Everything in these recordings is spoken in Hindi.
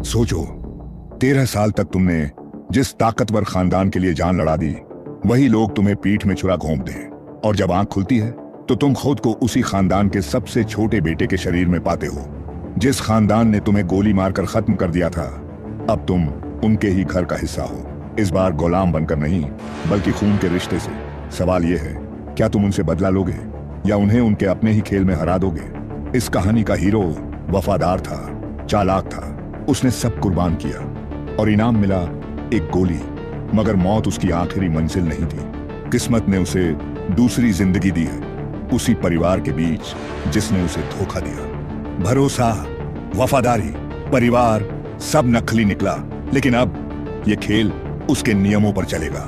सोचो, 13 साल तक तुमने जिस ताकतवर खानदान के लिए जान लड़ा दी, वही लोग तुम्हें पीठ में छुरा घोंप दें, और जब आंख खुलती है तो तुम खुद को उसी खानदान के सबसे छोटे बेटे के शरीर में पाते हो। जिस खानदान ने तुम्हें गोली मारकर खत्म कर दिया था, अब तुम उनके ही घर का हिस्सा हो। इस बार गुलाम बनकर नहीं, बल्कि खून के रिश्ते से। सवाल यह है, क्या तुम उनसे बदला लोगे या उन्हें उनके अपने ही खेल में हरा दोगे? इस कहानी का हीरो वफादार था, चालाक था, उसने सब कुर्बान किया और इनाम मिला एक गोली। मगर मौत उसकी आखिरी मंजिल नहीं थी। किस्मत ने उसे दूसरी जिंदगी दी है, उसी परिवार के बीच जिसने उसे धोखा दिया। भरोसा, वफादारी, परिवार सब नकली निकला, लेकिन अब यह खेल उसके नियमों पर चलेगा।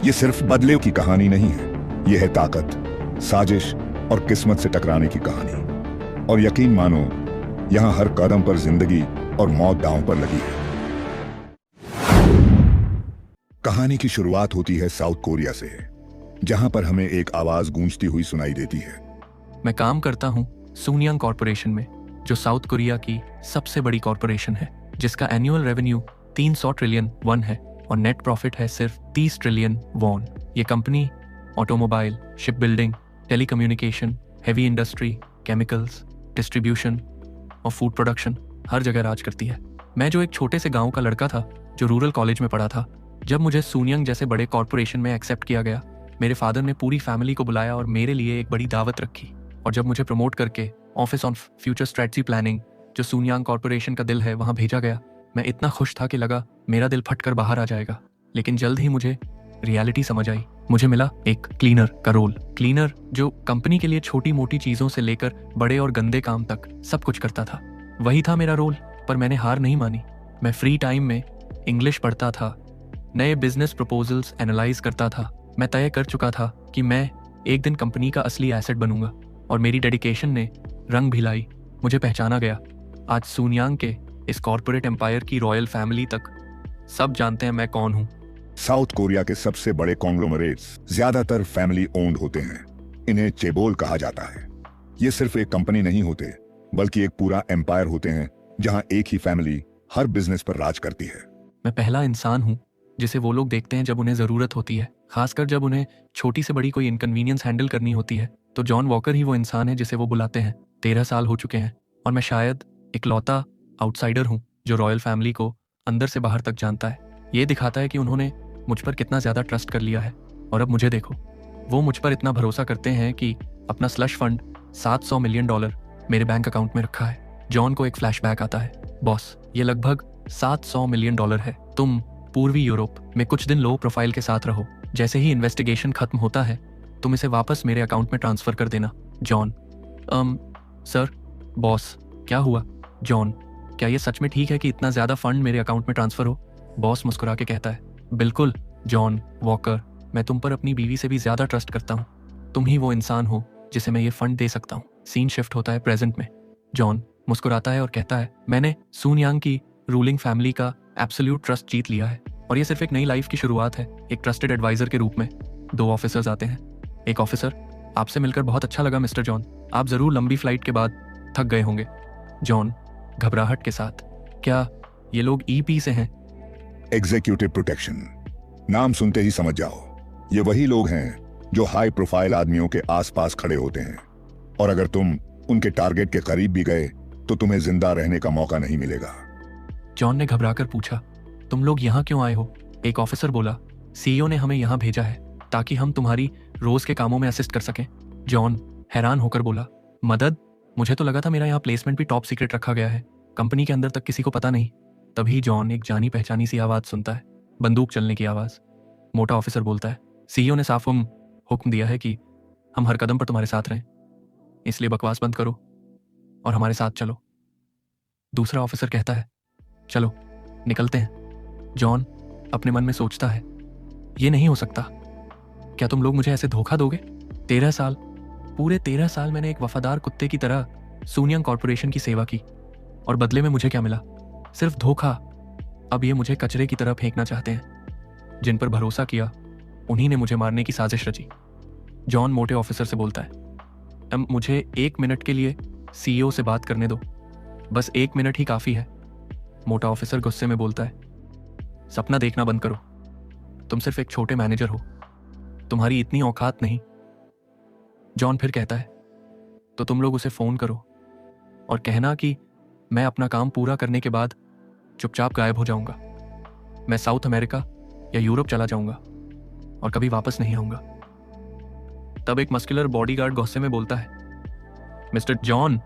यह सिर्फ बदले की कहानी नहीं है, यह है ताकत, साजिश और किस्मत से टकराने की कहानी। और यकीन मानो, यहां हर कदम पर जिंदगी और मौत दांव पर लगी है। कहानी की शुरुआत होती है साउथ कोरिया से, जहां पर हमें एक आवाज गूंजती हुई सुनाई देती है। मैं काम करता हूं सूनियांग कॉरपोरेशन में, जो साउथ कोरिया की सबसे बड़ी कॉरपोरेशन है, जिसका एनुअल रेवेन्यू 300 ट्रिलियन वॉन है और नेट प्रॉफिट है सिर्फ 30 ट्रिलियन वॉन। ये company automobile, ship building, telecommunication, heavy industry, chemicals, distribution और फूड प्रोडक्शन हर जगह राज करती है। मैं जो एक छोटे से गांव का लड़का था जो रूरल कॉलेज में पढ़ा था, जब मुझे सूनियांग जैसे बड़े कॉरपोरेशन में एक्सेप्ट किया गया, मेरे फादर ने पूरी फैमिली को बुलाया और मेरे लिए एक बड़ी दावत रखी। और जब मुझे प्रमोट करके office on future strategy planning, जो सूनियांग कॉरपोरेशन का दिल है, वहां भेजा गया, मैं इतना खुश था कि लगा मेरा दिल फटकर बाहर आ जाएगा। लेकिन जल्द ही मुझे रियलिटी समझ आई। मुझे मिला एक क्लीनर का रोल। क्लीनर जो कंपनी के लिए छोटी मोटी चीजों से लेकर बड़े और गंदे काम तक सब कुछ करता था, वही था मेरा रोल। पर मैंने हार नहीं मानी। मैं फ्री टाइम में इंग्लिश पढ़ता था, नए बिजनेस प्रपोजल्स एनालाइज करता था। मैं तय कर चुका था कि मैं एक दिन कंपनी का असली एसेट बनूंगा, और मेरी डेडिकेशन ने रंग भी लाई। मुझे पहचाना गया। आज सूनियांग के इस कॉर्पोरेट एम्पायर की रॉयल फैमिली तक सब जानते हैं मैं कौन हूं। साउथ कोरिया के सबसे बड़े कॉन्ग्लोमरेट्स ज्यादातर फैमिली ओन्ड होते हैं। इन्हें चेबोल कहा जाता है। ये सिर्फ एक कंपनी नहीं होते, बल्कि एक पूरा एम्पायर होते हैं, जहां एक ही फैमिली हर बिजनेस पर राज करती है। मैं पहला इंसान हूं जिसे वो लोग देखते हैं जब उन्हें जरूरत होती है, खासकर जब उन्हें छोटी से बड़ी कोई इनकन्वीनियंस हैंडल करनी होती है, तो जॉन वॉकर ही वो इंसान है जिसे वो बुलाते हैं। 13 साल हो चुके हैं और मैं शायद इकलौता आउटसाइडर हूं जो रॉयल फैमिली को अंदर से बाहर तक जानता है। ये दिखाता है कि उन्होंने मुझ पर कितना ज्यादा ट्रस्ट कर लिया है। और अब मुझे देखो, वो मुझ पर इतना भरोसा करते हैं कि अपना स्लश फंड $700 मिलियन मेरे बैंक अकाउंट में रखा है। जॉन को एक फ्लैशबैक आता है। बॉस, ये लगभग $700 मिलियन है। तुम पूर्वी यूरोप में कुछ दिन लो प्रोफाइल के साथ रहो। जैसे ही इन्वेस्टिगेशन खत्म होता है, तुम इसे वापस मेरे अकाउंट में ट्रांसफर कर देना। John, sir. बॉस, क्या हुआ? जॉन, क्या ये सच में ठीक है कि इतना ज्यादा फंड मेरे अकाउंट में ट्रांसफर हो? बॉस मुस्कुरा के कहता है, बिल्कुल जॉन वॉकर, मैं तुम पर अपनी बीवी से भी ज्यादा ट्रस्ट करता हूँ। तुम ही वो इंसान हो जिसे मैं ये फंड दे सकता हूँ। सीन शिफ्ट होता है प्रेजेंट में। जॉन मुस्कुराता है और कहता है, मैंने सूनियांग की रूलिंग फैमिली का एब्सोल्यूट ट्रस्ट जीत लिया है, और ये सिर्फ एक नई लाइफ की शुरुआत है। एक ट्रस्टेड एडवाइजर के रूप में 2 ऑफिसर्स आते हैं। एक ऑफिसर, आपसे मिलकर बहुत अच्छा लगा मिस्टर जॉन, आप जरूर लंबी फ्लाइट के बाद थक गए होंगे। जॉन घबराहट के साथ, क्या ये लोग ईपी से हैं? एग्जीक्यूटिव प्रोटेक्शन, नाम सुनते ही समझ जाओ, ये वही लोग हैं जो हाई प्रोफाइल आदमियों के आसपास खड़े होते हैं, और अगर तुम उनके टारगेट के करीब भी गए तो तुम्हें जिंदा रहने का मौका नहीं मिलेगा। जॉन ने घबराकर पूछा, तुम लोग यहाँ क्यों आए हो? एक ऑफिसर बोला, सीईओ ने हमें यहाँ भेजा है ताकि हम तुम्हारी रोज के कामों में असिस्ट कर सकें। जॉन हैरान होकर बोला, मदद? मुझे तो लगा था मेरा यहाँ प्लेसमेंट भी टॉप सीक्रेट रखा गया है, कंपनी के अंदर तक किसी को पता नहीं। तभी जॉन एक जानी पहचानी सी आवाज सुनता है, बंदूक चलने की आवाज। मोटा ऑफिसर बोलता है, सीईओ ने साफ हुक्म दिया है कि हम हर कदम पर तुम्हारे साथ रहें, इसलिए बकवास बंद करो और हमारे साथ चलो। दूसरा ऑफिसर कहता है, चलो निकलते हैं। जॉन अपने मन में सोचता है, ये नहीं हो सकता। क्या तुम लोग मुझे ऐसे धोखा दोगे? 13 साल, पूरे 13 साल मैंने एक वफादार कुत्ते की तरह सूनियांग कॉरपोरेशन की सेवा की, और बदले में मुझे क्या मिला? सिर्फ धोखा। अब ये मुझे कचरे की तरह फेंकना चाहते हैं। जिन पर भरोसा किया उन्हीं ने मुझे मारने की साजिश रची। जॉन मोटे ऑफिसर से बोलता है, मुझे 1 मिनट के लिए सीईओ से बात करने दो, बस 1 मिनट ही काफी है। मोटा ऑफिसर गुस्से में बोलता है, सपना देखना बंद करो, तुम सिर्फ एक छोटे मैनेजर हो, तुम्हारी इतनी औकात नहीं। जॉन फिर कहता है, तो तुम लोग उसे फोन करो और कहना कि मैं अपना काम पूरा करने के बाद चुपचाप गायब हो जाऊंगा। मैं साउथ अमेरिका या यूरोप चला जाऊंगा और कभी वापस नहीं आऊंगा। तब एक मस्कुलर बॉडीगार्ड गुस्से में बोलता है, मिस्टर जॉन,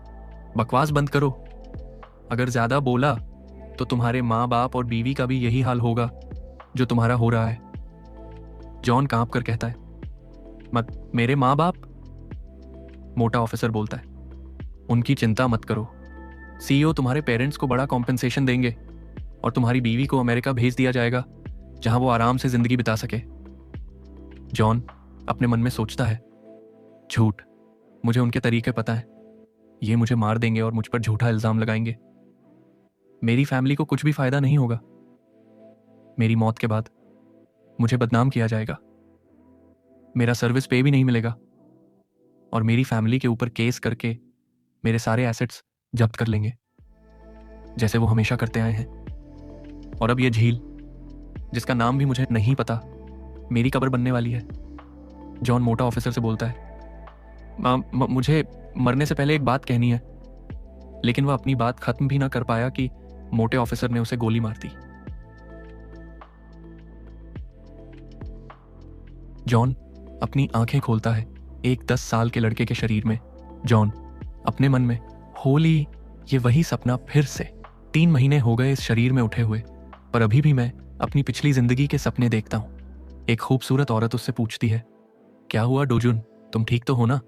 बकवास बंद करो। अगर ज्यादा बोला तो तुम्हारे माँ बाप और बीवी का भी यही हाल होगा जो तुम्हारा हो रहा है। जॉन कांप कर कहता है, मत मेरे माँ बाप? मोटा ऑफिसर बोलता है, उनकी चिंता मत करो, सीईओ तुम्हारे पेरेंट्स को बड़ा कॉम्पेंसेशन देंगे और तुम्हारी बीवी को अमेरिका भेज दिया जाएगा जहां वो आराम से जिंदगी बिता सके। जॉन अपने मन में सोचता है, झूठ, मुझे उनके तरीके पता है, ये मुझे मार देंगे और मुझ पर झूठा इल्जाम लगाएंगे। मेरी फैमिली को कुछ भी फायदा नहीं होगा। मेरी मौत के बाद मुझे बदनाम किया जाएगा, मेरा सर्विस पे भी नहीं मिलेगा और मेरी फैमिली के ऊपर केस करके मेरे सारे एसेट्स जब्त कर लेंगे जैसे वो हमेशा करते आए हैं। और अब ये झील, जिसका नाम भी मुझे नहीं पता, मेरी कब्र बनने वाली है। जॉन मोटा ऑफिसर से बोलता है, मुझे मरने से पहले एक बात कहनी है, लेकिन वह अपनी बात खत्म भी ना कर पाया कि मोटे ऑफिसर ने उसे गोली मार दी। जॉन अपनी आंखें खोलता है एक 10 साल के लड़के के शरीर में। जॉन अपने मन में, होली, ये वही सपना फिर से। 3 महीने हो गए इस शरीर में उठे हुए, पर अभी भी मैं अपनी पिछली जिंदगी के सपने देखता हूं। एक खूबसूरत औरत उससे पूछती है, क्या हुआ डोजुन, तुम ठीक तो हो ना?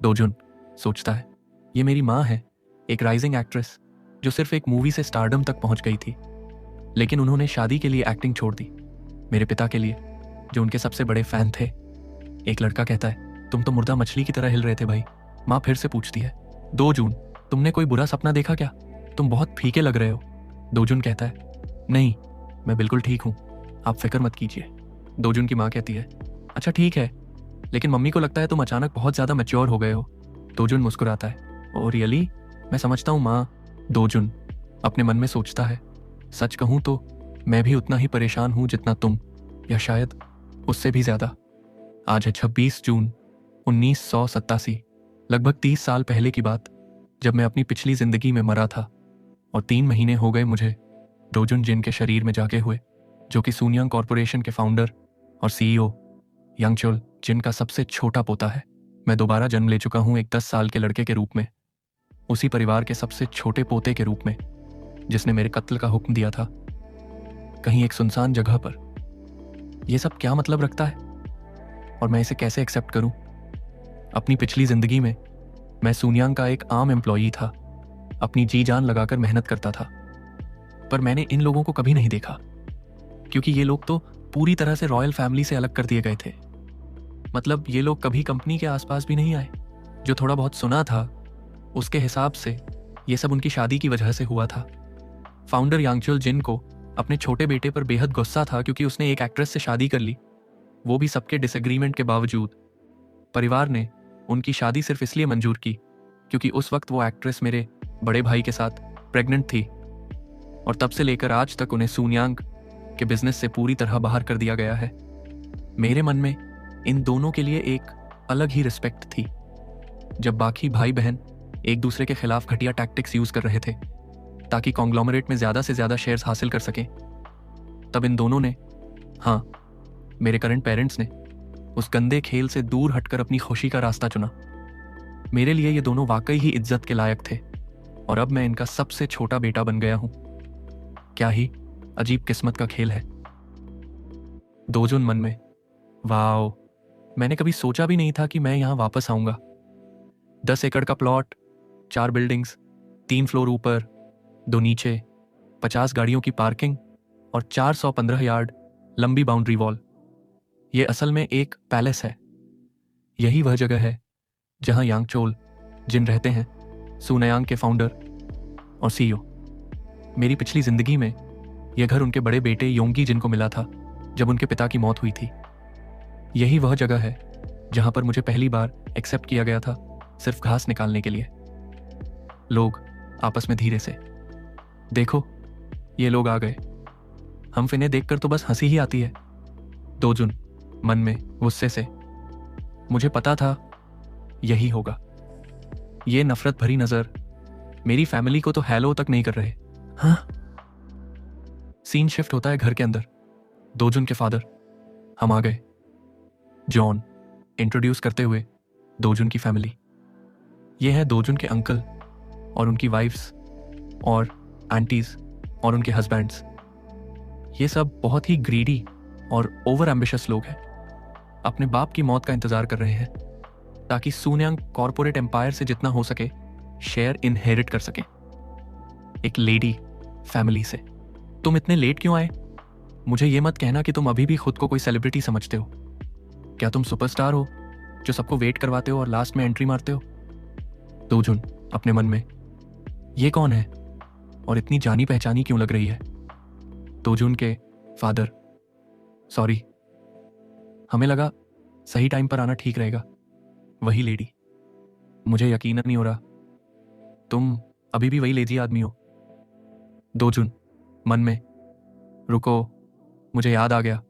डोजुन सोचता है, ये मेरी माँ है, एक राइजिंग एक्ट्रेस जो सिर्फ एक मूवी से स्टारडम तक पहुंच गई थी, लेकिन उन्होंने शादी के लिए एक्टिंग छोड़ दी, मेरे पिता के लिए जो उनके सबसे बड़े फैन थे। एक लड़का कहता है, तुम तो मुर्दा मछली की तरह हिल रहे थे भाई। माँ फिर से पूछती है, दोजुन, तुमने कोई बुरा सपना देखा क्या? तुम बहुत फीके लग रहे हो। दोजुन कहता है, नहीं, मैं बिल्कुल ठीक हूं, आप फिक्र मत कीजिए। दोजुन की माँ कहती है, अच्छा ठीक है, लेकिन मम्मी को लगता है तुम अचानक बहुत ज्यादा मैच्योर हो गए हो। दोजुन मुस्कुराता है, ओ रियली? मैं समझता हूँ माँ। दोजुन अपने मन में सोचता है, सच कहूं तो मैं भी उतना ही परेशान हूं जितना तुम, या शायद उससे भी ज्यादा। आज है 26 जून 1987, लगभग 30 साल पहले की बात, जब मैं अपनी पिछली जिंदगी में मरा था और 3 महीने हो गए मुझे डोजुन जिन के शरीर में जागे हुए, जो कि सुनियांग कॉरपोरेशन के फाउंडर और सीईओ यांगचोल जिन का सबसे छोटा पोता है। मैं दोबारा जन्म ले चुका हूं एक 10 साल के लड़के के रूप में, उसी परिवार के सबसे छोटे पोते के रूप में जिसने मेरे कत्ल का हुक्म दिया था, कहीं एक सुनसान जगह पर। यह सब क्या मतलब रखता है और मैं इसे कैसे एक्सेप्ट करूं? अपनी पिछली जिंदगी में मैं सुनियांग का एक आम एम्प्लॉई था, अपनी जी जान लगाकर मेहनत करता था, पर मैंने इन लोगों को कभी नहीं देखा क्योंकि ये लोग तो पूरी तरह से रॉयल फैमिली से अलग कर दिए गए थे। मतलब ये लोग कभी कंपनी के आसपास भी नहीं आए। जो थोड़ा बहुत सुना था उसके हिसाब से ये सब उनकी शादी की वजह से हुआ था। फाउंडर यांगचोल जिन को अपने छोटे बेटे पर बेहद गुस्सा था क्योंकि उसने एक एक्ट्रेस से शादी कर ली, वो भी सबके डिसएग्रीमेंट के बावजूद। परिवार ने उनकी शादी सिर्फ इसलिए मंजूर की क्योंकि उस वक्त वो एक्ट्रेस मेरे बड़े भाई के साथ प्रेग्नेंट थी, और तब से लेकर आज तक उन्हें सुनियांग के बिजनेस से पूरी तरह बाहर कर दिया गया है। मेरे मन में इन दोनों के लिए एक अलग ही रिस्पेक्ट थी। जब बाकी भाई बहन एक दूसरे के खिलाफ घटिया टैक्टिक्स यूज कर रहे थे ताकि कॉन्ग्लोमरेट में ज्यादा से ज्यादा शेयर्स हासिल कर सकें, तब इन दोनों ने, हाँ, मेरे करंट पेरेंट्स ने उस गंदे खेल से दूर हटकर अपनी खुशी का रास्ता चुना। मेरे लिए ये दोनों वाकई ही इज्जत के लायक थे और अब मैं इनका सबसे छोटा बेटा बन गया हूं। क्या ही अजीब किस्मत का खेल है। दोजुन मन में, वाओ, मैंने कभी सोचा भी नहीं था कि मैं यहां वापस आऊंगा। 10 एकड़ का प्लॉट, 4 बिल्डिंग्स, 3 फ्लोर ऊपर, 2 नीचे, 50 गाड़ियों की पार्किंग और 415 यार्ड लंबी बाउंड्री वॉल। यह असल में एक पैलेस है। यही वह जगह है जहां यांगचोल जिन रहते हैं, सुनयांग के फाउंडर और सीईओ। मेरी पिछली जिंदगी में यह घर उनके बड़े बेटे योंगी जिन को मिला था जब उनके पिता की मौत हुई थी। यही वह जगह है जहां पर मुझे पहली बार एक्सेप्ट किया गया था, सिर्फ घास निकालने के लिए। लोग आपस में धीरे से, देखो, ये लोग आ गए। हम फिन्हें देखकर तो बस हंसी ही आती है। दोजुन मन में गुस्से से, मुझे पता था यही होगा। ये नफरत भरी नजर मेरी फैमिली को तो हेलो तक नहीं कर रहे। हाँ। सीन शिफ्ट होता है घर के अंदर। दोजुन के फादर, हम आ गए। जॉन इंट्रोड्यूस करते हुए दोजुन की फैमिली। ये है दोजुन के अंकल और उनकी वाइफ्स और आंटीज और उनके हस्बैंड्स। ये सब बहुत ही ग्रीडी और ओवर एम्बिशियस लोग हैं। अपने बाप की मौत का इंतजार कर रहे हैं ताकि सून्यांग कॉरपोरेट एम्पायर से जितना हो सके शेयर इनहेरिट कर सके, एक लेडी फैमिली से। तुम इतने लेट क्यों आए? मुझे ये मत कहना कि तुम अभी भी खुद को कोई सेलिब्रिटी समझते हो। क्या तुम सुपरस्टार हो जो सबको वेट करवाते हो और लास्ट में एंट्री मारते हो? दोजुन अपने मन में, ये कौन है और इतनी जानी पहचानी क्यों लग रही है? दोजुन के फादर, सॉरी, हमें लगा सही टाइम पर आना ठीक रहेगा। वही लेडी, मुझे यकीन नहीं हो रहा तुम अभी भी वही लेजी आदमी हो। दोजुन मन में, रुको, मुझे याद आ गया।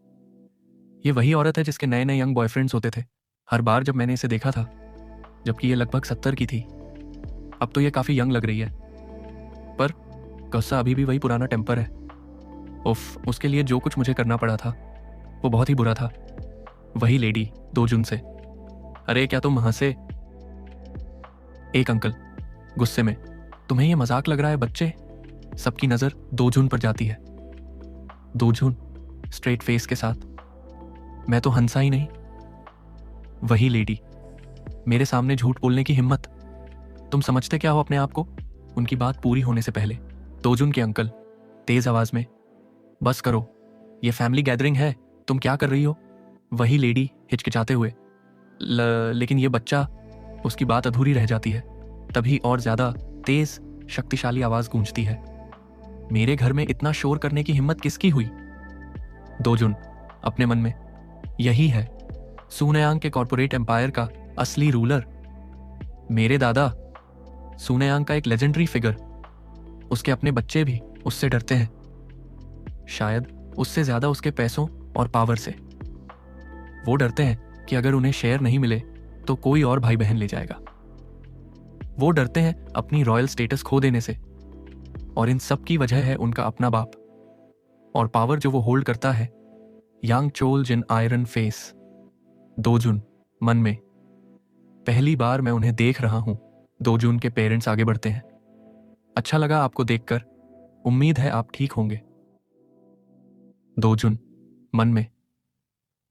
ये वही औरत है जिसके नए नए यंग बॉयफ्रेंड्स होते थे हर बार जब मैंने इसे देखा था, जबकि ये लगभग 70 की थी। अब तो ये काफी यंग लग रही है, पर गुस्सा अभी भी वही पुराना टेम्पर है। उफ, उसके लिए जो कुछ मुझे करना पड़ा था वो बहुत ही बुरा था। वही लेडी दोजुन से, अरे क्या तुम हंसे? एक अंकल गुस्से में, तुम्हें ये मजाक लग रहा है बच्चे? सबकी नजर दोजुन पर जाती है। दोजुन स्ट्रेट फेस के साथ, मैं तो हंसा ही नहीं। वही लेडी, मेरे सामने झूठ बोलने की हिम्मत। तुम समझते क्या हो अपने आप को? उनकी बात पूरी होने से पहले दोजुन के अंकल तेज आवाज में, बस करो, ये फैमिली गैदरिंग है, तुम क्या कर रही हो? वही लेडी हिचकिचाते हुए, लेकिन ये बच्चा। उसकी बात अधूरी रह जाती है। तभी और ज्यादा तेज शक्तिशाली आवाज गूंजती है, मेरे घर में इतना शोर करने की हिम्मत किसकी हुई? दोजुन अपने मन में, यही है सूनयांग के कॉरपोरेट एम्पायर का असली रूलर। मेरे दादा सूनयांग का एक लेजेंडरी फिगर। उसके अपने बच्चे भी उससे डरते हैं, शायद उससे ज्यादा उसके पैसों और पावर से। वो डरते हैं कि अगर उन्हें शेयर नहीं मिले तो कोई और भाई बहन ले जाएगा। वो डरते हैं अपनी रॉयल स्टेटस खो देने से, और इन सब की वजह है उनका अपना बाप और पावर जो वो होल्ड करता है। यांग चोल जिन आयरन फेस। दोजुन मन में, पहली बार मैं उन्हें देख रहा हूं। दोजुन के पेरेंट्स आगे बढ़ते हैं। अच्छा लगा आपको देखकर, उम्मीद है आप ठीक होंगे। दोजुन मन में,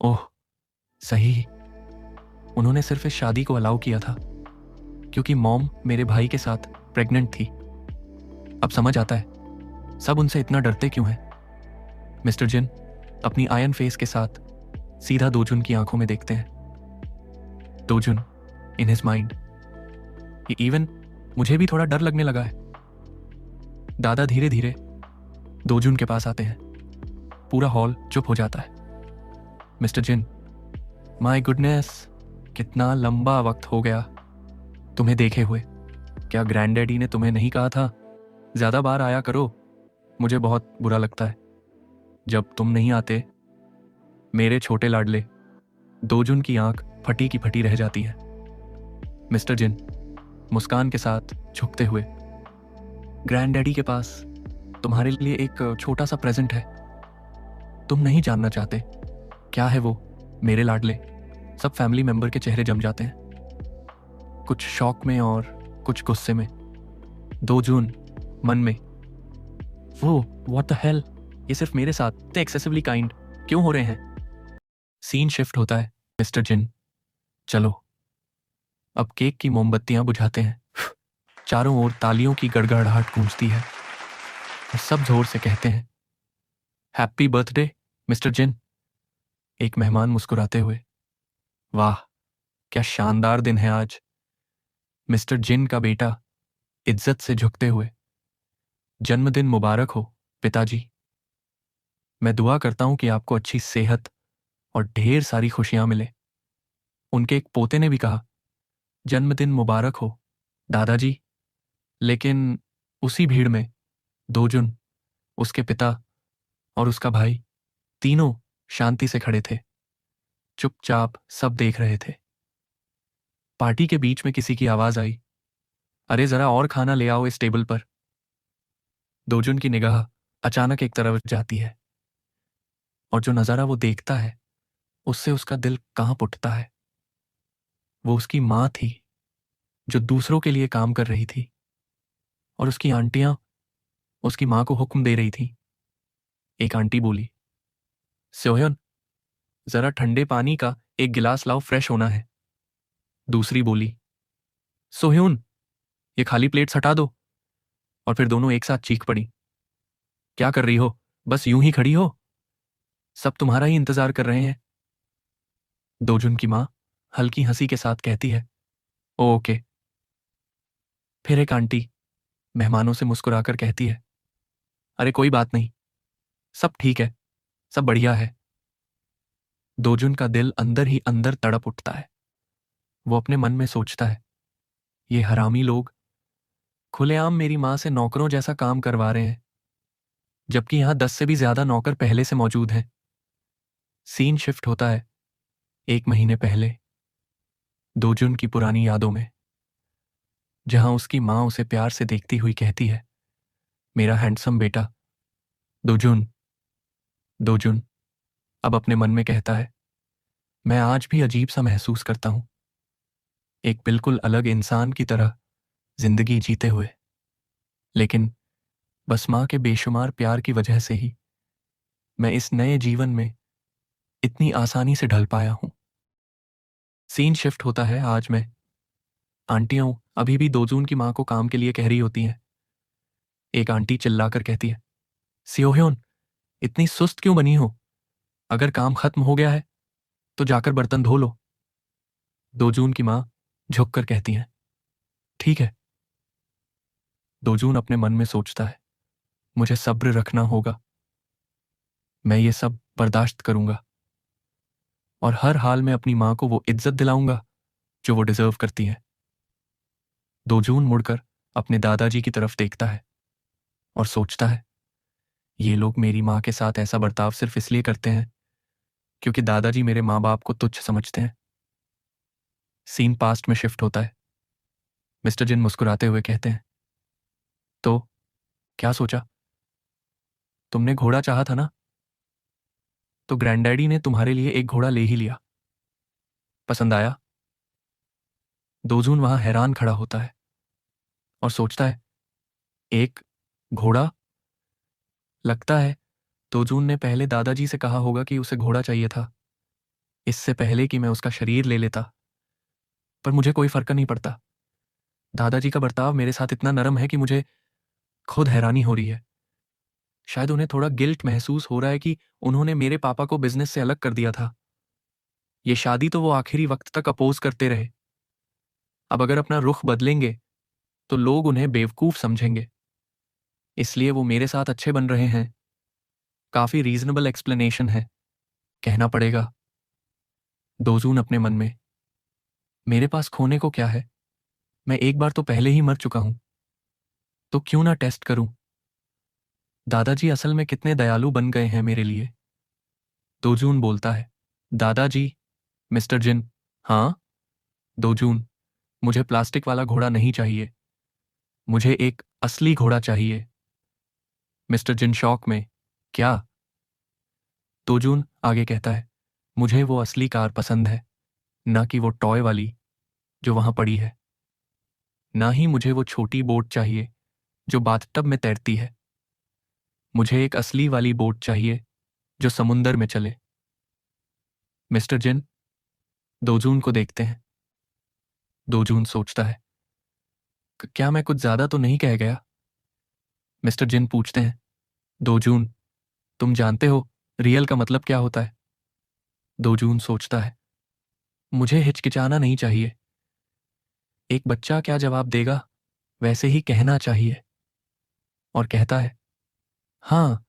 ओह सही, उन्होंने सिर्फ इस शादी को अलाउ किया था क्योंकि मॉम मेरे भाई के साथ प्रेग्नेंट थी। अब समझ आता है सब उनसे इतना डरते क्यों हैं। मिस्टर जिन अपनी आयरन फेस के साथ सीधा दोजुन की आंखों में देखते हैं। दोजुन इन हिज माइंड, इवन मुझे भी थोड़ा डर लगने लगा है। दादा धीरे धीरे दोजुन के पास आते हैं। पूरा हॉल चुप हो जाता है। मिस्टर जिन, माय गुडनेस, कितना लंबा वक्त हो गया तुम्हें देखे हुए। क्या ग्रैंडडैडी ने तुम्हें नहीं कहा था ज्यादा बार आया करो? मुझे बहुत बुरा लगता है जब तुम नहीं आते। मेरे छोटे लाडले। दोजुन की आंख फटी की फटी रह जाती है। मिस्टर जिन मुस्कान के साथ झुकते हुए, ग्रैंडडैडी के पास तुम्हारे लिए एक छोटा सा प्रेजेंट है। तुम नहीं जानना चाहते क्या है वो, मेरे लाडले। सब फैमिली मेंबर के चेहरे जम जाते हैं, कुछ शौक में और कुछ गुस्से में। दोजुन मन में, वो व्हाट द हेल, ये सिर्फ मेरे साथ एक्सेसिवली काइंड क्यों हो रहे हैं? सीन शिफ्ट होता है। मिस्टर जिन, चलो अब केक की मोमबत्तियां बुझाते हैं। चारों ओर तालियों की गड़गड़ाहट गूंजती है और सब जोर से कहते हैं, हैप्पी बर्थडे मिस्टर जिन। एक मेहमान मुस्कुराते हुए, वाह क्या शानदार दिन है आज। मिस्टर जिन का बेटा इज्जत से झुकते हुए, जन्मदिन मुबारक हो पिताजी। मैं दुआ करता हूं कि आपको अच्छी सेहत और ढेर सारी खुशियां मिले। उनके एक पोते ने भी कहा, जन्मदिन मुबारक हो, दादाजी। लेकिन उसी भीड़ में दोजुन उसके पिता और उसका भाई तीनों शांति से खड़े थे, चुपचाप सब देख रहे थे। पार्टी के बीच में किसी की आवाज आई, अरे जरा और खाना ले आओ इस टेबल पर। दोजुन की निगाह अचानक एक तरफ जाती है और जो नजारा वो देखता है उससे उसका दिल कांप उठता है। वो उसकी मां थी जो दूसरों के लिए काम कर रही थी और उसकी आंटियां उसकी मां को हुक्म दे रही थी। एक आंटी बोली, सोहन, जरा ठंडे पानी का एक गिलास लाओ, फ्रेश होना है। दूसरी बोली, सोहन, ये खाली प्लेट्स हटा दो। और फिर दोनों एक साथ चीख पड़ी, क्या कर रही हो, बस यूं ही खड़ी हो, सब तुम्हारा ही इंतजार कर रहे हैं। दोजुन की मां हल्की हंसी के साथ कहती है, ओके। फिर एक आंटी मेहमानों से मुस्कुराकर कहती है, अरे कोई बात नहीं, सब ठीक है, सब बढ़िया है। दोजुन का दिल अंदर ही अंदर तड़प उठता है। वो अपने मन में सोचता है, ये हरामी लोग खुलेआम मेरी मां से नौकरों जैसा काम करवा रहे हैं, जबकि यहां 10 से भी ज्यादा नौकर पहले से मौजूद हैं। सीन शिफ्ट होता है 1 महीने पहले, दोजुन की पुरानी यादों में, जहां उसकी मां उसे प्यार से देखती हुई कहती है, मेरा हैंडसम बेटा। दोजुन दोजुन अब अपने मन में कहता है, मैं आज भी अजीब सा महसूस करता हूं, एक बिल्कुल अलग इंसान की तरह जिंदगी जीते हुए, लेकिन बस मां के बेशुमार प्यार की वजह से ही मैं इस नए जीवन में इतनी आसानी से ढल पाया हूं। सीन शिफ्ट होता है आज में। आंटियां अभी भी दोजून की मां को काम के लिए कह रही होती हैं। एक आंटी चिल्लाकर कहती है, सियोह्योन, इतनी सुस्त क्यों बनी हो, अगर काम खत्म हो गया है तो जाकर बर्तन धो लो। दोजून की मां झुककर कहती है, ठीक है। दोजून अपने मन में सोचता है, मुझे सब्र रखना होगा, मैं ये सब बर्दाश्त करूंगा और हर हाल में अपनी मां को वो इज्जत दिलाऊंगा जो वो डिजर्व करती है। दोजून मुड़कर अपने दादाजी की तरफ देखता है और सोचता है, ये लोग मेरी मां के साथ ऐसा बर्ताव सिर्फ इसलिए करते हैं क्योंकि दादाजी मेरे मां बाप को तुच्छ समझते हैं। सीन पास्ट में शिफ्ट होता है। मिस्टर जिन मुस्कुराते हुए कहते हैं, तो क्या सोचा, तुमने घोड़ा चाहा था ना, तो ग्रैंडडैडी ने तुम्हारे लिए एक घोड़ा ले ही लिया। पसंद आया? दोजून वहां हैरान खड़ा होता है और सोचता है, एक घोड़ा? लगता है दोजून ने पहले दादाजी से कहा होगा कि उसे घोड़ा चाहिए था, इससे पहले कि मैं उसका शरीर ले लेता। पर मुझे कोई फर्क नहीं पड़ता। दादाजी का बर्ताव मेरे साथ इतना नरम है कि मुझे खुद हैरानी हो रही है। शायद उन्हें थोड़ा गिल्ट महसूस हो रहा है कि उन्होंने मेरे पापा को बिजनेस से अलग कर दिया था। ये शादी तो वो आखिरी वक्त तक अपोज करते रहे। अब अगर अपना रुख बदलेंगे तो लोग उन्हें बेवकूफ समझेंगे, इसलिए वो मेरे साथ अच्छे बन रहे हैं। काफी रीजनेबल एक्सप्लेनेशन है, कहना पड़ेगा। दोजून अपने मन में, मेरे पास खोने को क्या है, मैं एक बार तो पहले ही मर चुका हूं, तो क्यों ना टेस्ट करूं। दादाजी असल में कितने दयालु बन गए हैं मेरे लिए। दोजून बोलता है, दादाजी। मिस्टर जिन, हाँ। दोजून, मुझे प्लास्टिक वाला घोड़ा नहीं चाहिए, मुझे एक असली घोड़ा चाहिए। मिस्टर जिन शॉक में, क्या? दोजून आगे कहता है, मुझे वो असली कार पसंद है, ना कि वो टॉय वाली जो वहां पड़ी है। ना ही मुझे वो छोटी बोट चाहिए जो बाथटब में तैरती है। मुझे एक असली वाली बोट चाहिए जो समुंदर में चले। मिस्टर जिन दोजून को देखते हैं। दोजून सोचता है, क्या मैं कुछ ज्यादा तो नहीं कह गया?" मिस्टर जिन पूछते हैं, दोजून, तुम जानते हो रियल का मतलब क्या होता है? दोजून सोचता है, मुझे हिचकिचाना नहीं चाहिए। एक बच्चा क्या जवाब देगा वैसे ही कहना चाहिए। और कहता है, हाँ,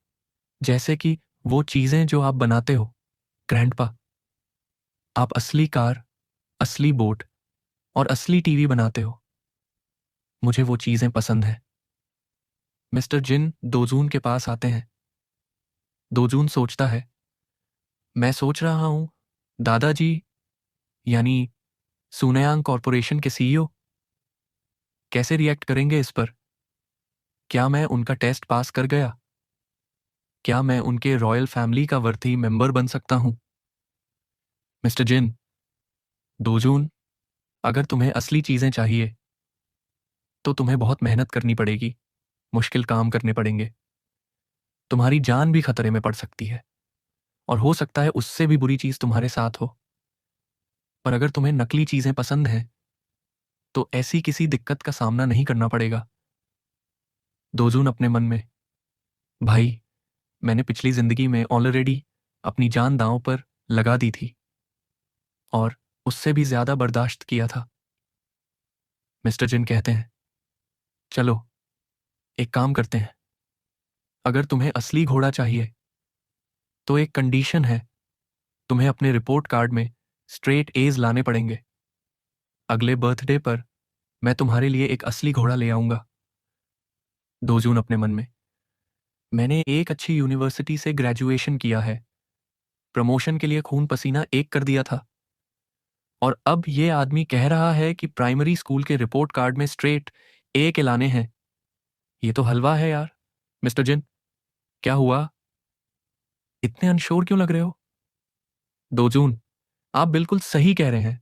जैसे कि वो चीजें जो आप बनाते हो ग्रैंडपा। आप असली कार, असली बोट और असली टीवी बनाते हो। मुझे वो चीजें पसंद हैं। मिस्टर जिन दोजून के पास आते हैं। दोजून सोचता है, मैं सोच रहा हूं दादाजी यानी सुनयांग कॉरपोरेशन के सीईओ कैसे रिएक्ट करेंगे इस पर। क्या मैं उनका टेस्ट पास कर गया? क्या मैं उनके रॉयल फैमिली का वर्थी मेंबर बन सकता हूं? मिस्टर जिन, दोजून, अगर तुम्हें असली चीजें चाहिए तो तुम्हें बहुत मेहनत करनी पड़ेगी, मुश्किल काम करने पड़ेंगे। तुम्हारी जान भी खतरे में पड़ सकती है और हो सकता है उससे भी बुरी चीज तुम्हारे साथ हो। पर अगर तुम्हें नकली चीजें पसंद हैं तो ऐसी किसी दिक्कत का सामना नहीं करना पड़ेगा। दोजून अपने मन में, भाई, मैंने पिछली जिंदगी में ऑलरेडी अपनी जान दांव पर लगा दी थी और उससे भी ज्यादा बर्दाश्त किया था। मिस्टर जिन कहते हैं, चलो एक काम करते हैं, अगर तुम्हें असली घोड़ा चाहिए तो एक कंडीशन है, तुम्हें अपने रिपोर्ट कार्ड में स्ट्रेट एज लाने पड़ेंगे। अगले बर्थडे पर मैं तुम्हारे लिए एक असली घोड़ा ले आऊंगा। दोजून अपने मन में, मैंने एक अच्छी यूनिवर्सिटी से ग्रेजुएशन किया है, प्रमोशन के लिए खून पसीना एक कर दिया था, और अब ये आदमी कह रहा है कि प्राइमरी स्कूल के रिपोर्ट कार्ड में स्ट्रेट ए के लाने हैं। ये तो हलवा है यार। मिस्टर जिन, क्या हुआ? इतने अनश्योर क्यों लग रहे हो? दोजून, आप बिल्कुल सही कह रहे हैं।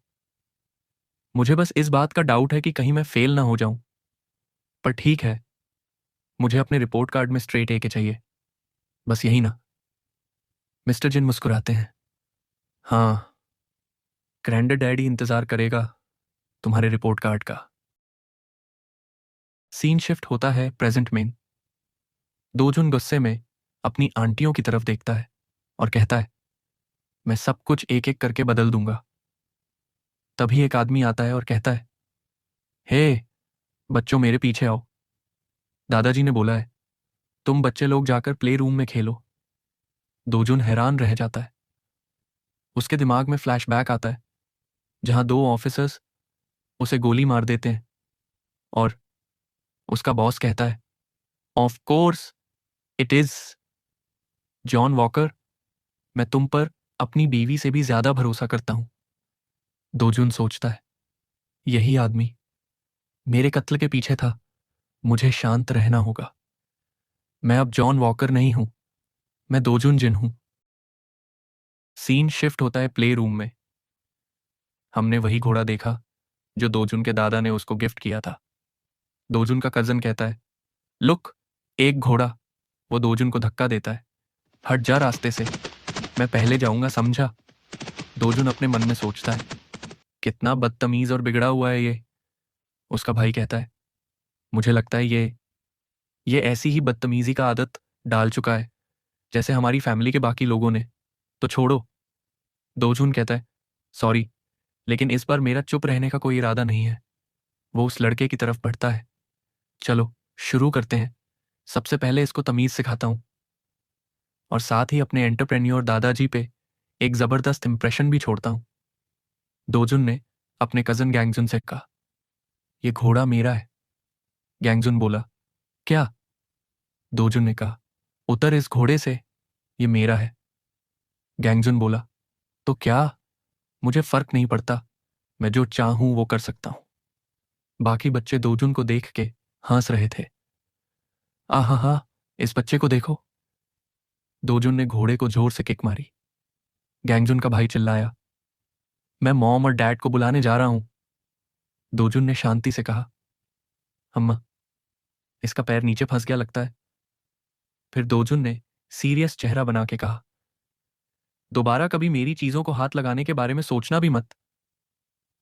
मुझे बस इस बात का डाउट है कि कहीं मैं फेल ना हो जाऊं। पर ठीक है, मुझे अपने रिपोर्ट कार्ड में स्ट्रेट ए के चाहिए, बस यही ना? मिस्टर जिन मुस्कुराते हैं, हाँ, ग्रैंड डैडी इंतजार करेगा तुम्हारे रिपोर्ट कार्ड का। सीन शिफ्ट होता है प्रेजेंट में। दोजुन गुस्से में अपनी आंटियों की तरफ देखता है और कहता है, मैं सब कुछ एक एक करके बदल दूंगा। तभी एक आदमी आता है और कहता है, हे बच्चों, मेरे पीछे आओ। दादाजी ने बोला है तुम बच्चे लोग जाकर प्ले रूम में खेलो। दोजुन हैरान रह जाता है। उसके दिमाग में फ्लैशबैक आता है जहां दो ऑफिसर्स उसे गोली मार देते हैं और उसका बॉस कहता है, of course it is John walker, मैं तुम पर अपनी बीवी से भी ज्यादा भरोसा करता हूं। दोजुन सोचता है, यही आदमी मेरे कत्ल के पीछे था। मुझे शांत रहना होगा। मैं अब जॉन वॉकर नहीं हूं, मैं दोजुन जिन हूं। सीन शिफ्ट होता है प्ले रूम में। हमने वही घोड़ा देखा जो दोजुन के दादा ने उसको गिफ्ट किया था। दोजुन का कजन कहता है, लुक, एक घोड़ा। वो दोजुन को धक्का देता है, हट जा रास्ते से, मैं पहले जाऊंगा, समझा? दोजुन अपने मन में सोचता है, कितना बदतमीज और बिगड़ा हुआ है ये। उसका भाई कहता है, मुझे लगता है ये ऐसी ही बदतमीजी का आदत डाल चुका है जैसे हमारी फैमिली के बाकी लोगों ने, तो छोड़ो। दोजुन कहता है, सॉरी, लेकिन इस बार मेरा चुप रहने का कोई इरादा नहीं है। वो उस लड़के की तरफ बढ़ता है, चलो शुरू करते हैं। सबसे पहले इसको तमीज सिखाता हूं और साथ ही अपने एंटरप्रेन्योर दादाजी पे एक जबरदस्त इंप्रेशन भी छोड़ता हूं। दोजुन ने अपने कजन गैंगजुन से कहा, यह घोड़ा मेरा है। गैंगजुन बोला, क्या? दोजुन ने कहा, उतर इस घोड़े से, ये मेरा है। गैंगजुन बोला, तो क्या? मुझे फर्क नहीं पड़ता, मैं जो चाहूं वो कर सकता हूं। बाकी बच्चे दोजुन को देख के हंस रहे थे। आहा हा, इस बच्चे को देखो। दोजुन ने घोड़े को जोर से किक मारी। गैंगजुन का भाई चिल्लाया, मैं मॉम और डैड को बुलाने जा रहा हूं। दोजुन ने शांति से कहा, अम्मा, इसका पैर नीचे फंस गया लगता है। फिर दोजुन ने सीरियस चेहरा बना के कहा, दोबारा कभी मेरी चीजों को हाथ लगाने के बारे में सोचना भी मत,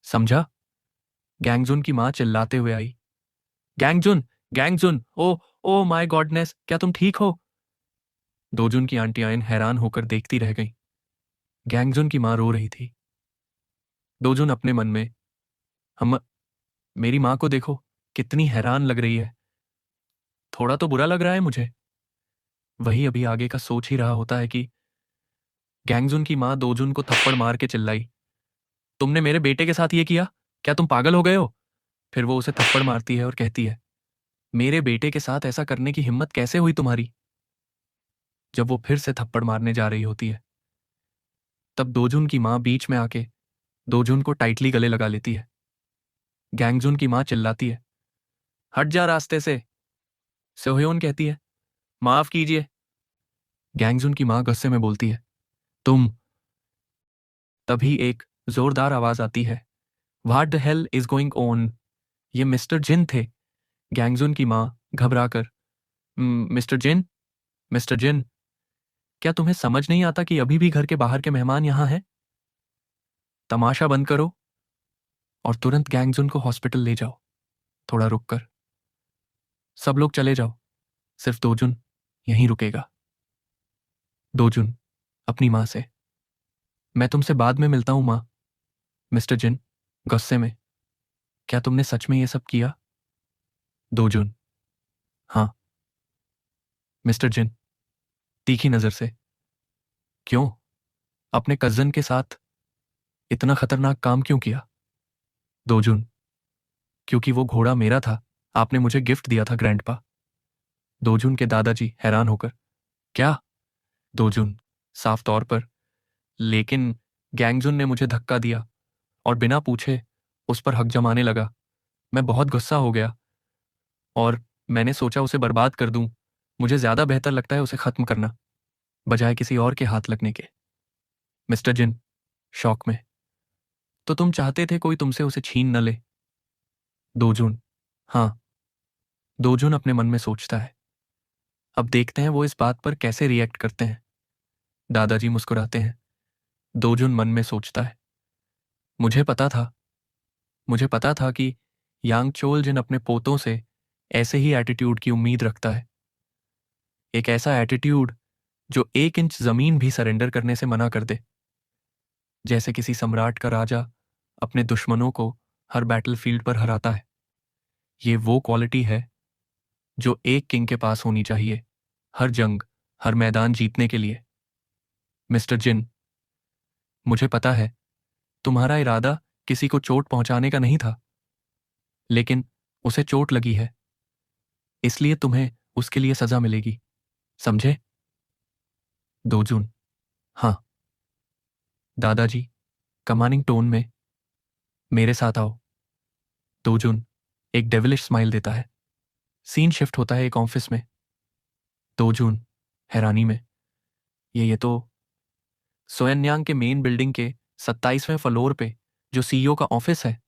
समझा? गैंगजुन की मां चिल्लाते हुए आई, गैंगजुन, गैंगजुन, ओ ओ माय गॉडनेस, क्या तुम ठीक हो? दोजुन की आंटी आयन हैरान होकर देखती रह गई। गैंगजुन की मां रो रही थी। दोजुन अपने मन में, हम, मेरी मां को देखो, कितनी हैरान लग रही है। थोड़ा तो बुरा लग रहा है मुझे। वही अभी आगे का सोच ही रहा होता है कि गैंगजुन की मां दोजुन को थप्पड़ मार के चिल्लाई, तुमने मेरे बेटे के साथ ये किया? क्या तुम पागल हो गए हो? फिर वो उसे थप्पड़ मारती है और कहती है, मेरे बेटे के साथ ऐसा करने की हिम्मत कैसे हुई तुम्हारी? जब वो फिर से थप्पड़ मारने जा रही होती है तब दोजुन की माँ बीच में आके दोजुन को टाइटली गले लगा लेती है। गैंगजुन की माँ चिल्लाती है, हट जा रास्ते से। सोहयोन कहती है, माफ कीजिए। गैंगजुन की माँ गुस्से में बोलती है, तुम। तभी एक जोरदार आवाज आती है, what the hell is going on? ये मिस्टर जिन थे। गैंगजुन की माँ घबराकर, मिस्टर जिन, मिस्टर जिन, क्या तुम्हें समझ नहीं आता कि अभी भी घर के बाहर के मेहमान यहां हैं? तमाशा बंद करो और तुरंत गैंगजुन को हॉस्पिटल ले जाओ। थोड़ा रुक कर। सब लोग चले जाओ, सिर्फ दोजुन यहीं रुकेगा। दोजुन अपनी माँ से, मैं तुमसे बाद में मिलता हूं माँ। मिस्टर जिन गुस्से में, क्या तुमने सच में ये सब किया? दोजुन, हाँ। मिस्टर जिन तीखी नजर से, क्यों? अपने कजन के साथ इतना खतरनाक काम क्यों किया? दोजुन, क्योंकि वो घोड़ा मेरा था, आपने मुझे गिफ्ट दिया था ग्रैंडपा। दोजुन के दादाजी हैरान होकर, क्या? दोजुन साफ तौर पर, लेकिन गैंगजुन ने मुझे धक्का दिया और बिना पूछे उस पर हक जमाने लगा। मैं बहुत गुस्सा हो गया और मैंने सोचा उसे बर्बाद कर दूं। मुझे ज्यादा बेहतर लगता है उसे खत्म करना, बजाय किसी और के हाथ लगने के। मिस्टर जिन शॉक में, तो तुम चाहते थे कोई तुमसे उसे छीन न ले? दोजुन, हाँ। दोजुन अपने मन में सोचता है, अब देखते हैं वो इस बात पर कैसे रिएक्ट करते हैं। दादाजी मुस्कुराते हैं। दोजुन मन में सोचता है, मुझे पता था, मुझे पता था कि यांगचोल जिन अपने पोतों से ऐसे ही एटीट्यूड की उम्मीद रखता है। एक ऐसा एटीट्यूड जो 1 इंच जमीन भी सरेंडर करने से मना कर दे। जैसे किसी सम्राट का राजा अपने दुश्मनों को हर बैटलफील्ड पर हराता है। ये वो क्वालिटी है जो एक किंग के पास होनी चाहिए, हर जंग, हर मैदान जीतने के लिए। मिस्टर जिन, मुझे पता है तुम्हारा इरादा किसी को चोट पहुंचाने का नहीं था, लेकिन उसे चोट लगी है, इसलिए तुम्हें उसके लिए सजा मिलेगी, समझे? दोजुन, हाँ। दादाजी कमांडिंग टोन में, मेरे साथ आओ। दोजुन एक डेविलिश स्माइल देता है। सीन शिफ्ट होता है एक ऑफिस में। दोजुन हैरानी में, ये तो सोयन्यांग के मेन बिल्डिंग के 27वें फ्लोर पे जो सीईओ का ऑफिस है।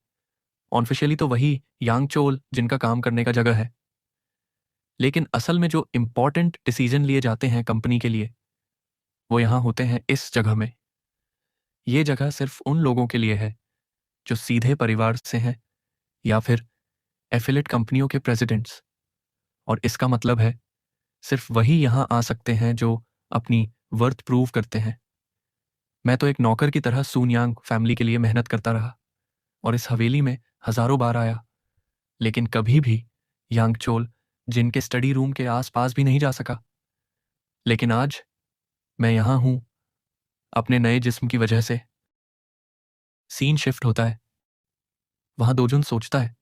ऑफिशियली तो वही यांगचोल जिनका काम करने का जगह है, लेकिन असल में जो इंपॉर्टेंट डिसीजन लिए जाते हैं कंपनी के लिए, वो यहां होते हैं इस जगह में। ये जगह सिर्फ उन लोगों के लिए है जो सीधे परिवार से हैं या फिर एफिलेट कंपनियों के प्रेसिडेंट्स। और इसका मतलब है सिर्फ वही यहां आ सकते हैं जो अपनी वर्थ प्रूव करते हैं। मैं तो एक नौकर की तरह सूनयांग फैमिली के लिए मेहनत करता रहा और इस हवेली में हजारों बार आया, लेकिन कभी भी यांगचोल जिनके स्टडी रूम के आसपास भी नहीं जा सका। लेकिन आज मैं यहां हूं अपने नए जिस्म की वजह से। सीन शिफ्ट होता है। वहां दोजुन सोचता है,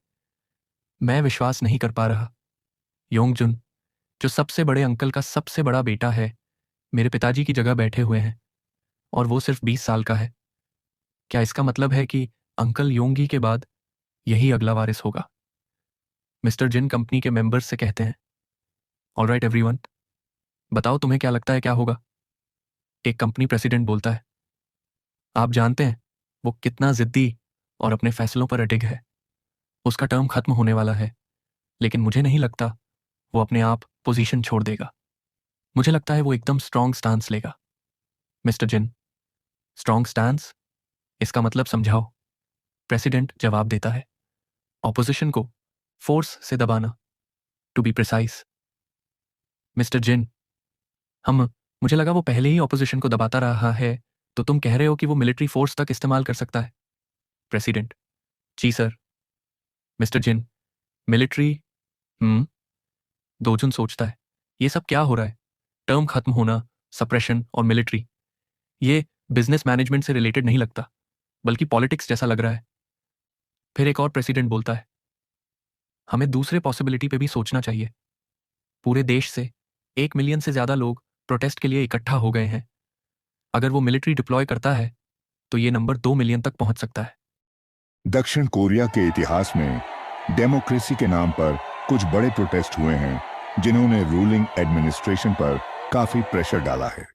मैं विश्वास नहीं कर पा रहा। योंगजुन जो सबसे बड़े अंकल का सबसे बड़ा बेटा है, मेरे पिताजी की जगह बैठे हुए हैं और वो सिर्फ 20 साल का है। क्या इसका मतलब है कि अंकल योंगी के बाद यही अगला वारिस होगा? मिस्टर जिन कंपनी के मेंबर्स से कहते हैं, ऑलराइट एवरीवन, बताओ तुम्हें क्या लगता है क्या होगा? एक कंपनी प्रेसिडेंट बोलता है, आप जानते हैं वो कितना जिद्दी और अपने फैसलों पर अडिग है। उसका टर्म खत्म होने वाला है, लेकिन मुझे नहीं लगता वो अपने आप पोजीशन छोड़ देगा। मुझे लगता है वो एकदम स्ट्रॉन्ग स्टांस लेगा। मिस्टर जिन, स्ट्रॉन्ग स्टांस, इसका मतलब समझाओ। प्रेसिडेंट जवाब देता है, ऑपोजिशन को फोर्स से दबाना, टू बी प्रिसाइज। मिस्टर जिन, हम मुझे लगा वो पहले ही ऑपोजिशन को दबाता रहा है, तो तुम कह रहे हो कि वो मिलिट्री फोर्स तक इस्तेमाल कर सकता है? प्रेसिडेंट, जी सर। मिस्टर जिन, मिलिट्री? दोजुन सोचता है, ये सब क्या हो रहा है? टर्म खत्म होना, सप्रेशन और मिलिट्री, ये बिजनेस मैनेजमेंट से रिलेटेड नहीं लगता, बल्कि पॉलिटिक्स जैसा लग रहा है। फिर एक और प्रेसिडेंट बोलता है, हमें दूसरे पॉसिबिलिटी पे भी सोचना चाहिए। पूरे देश से 1 मिलियन से ज़्यादा लोग प्रोटेस्ट के लिए इकट्ठा हो गए हैं। अगर वो मिलिट्री डिप्लॉय करता है तो ये नंबर 2 मिलियन तक पहुंच सकता है। दक्षिण कोरिया के इतिहास में डेमोक्रेसी के नाम पर कुछ बड़े प्रोटेस्ट हुए हैं जिन्होंने रूलिंग एडमिनिस्ट्रेशन पर काफी प्रेशर डाला है।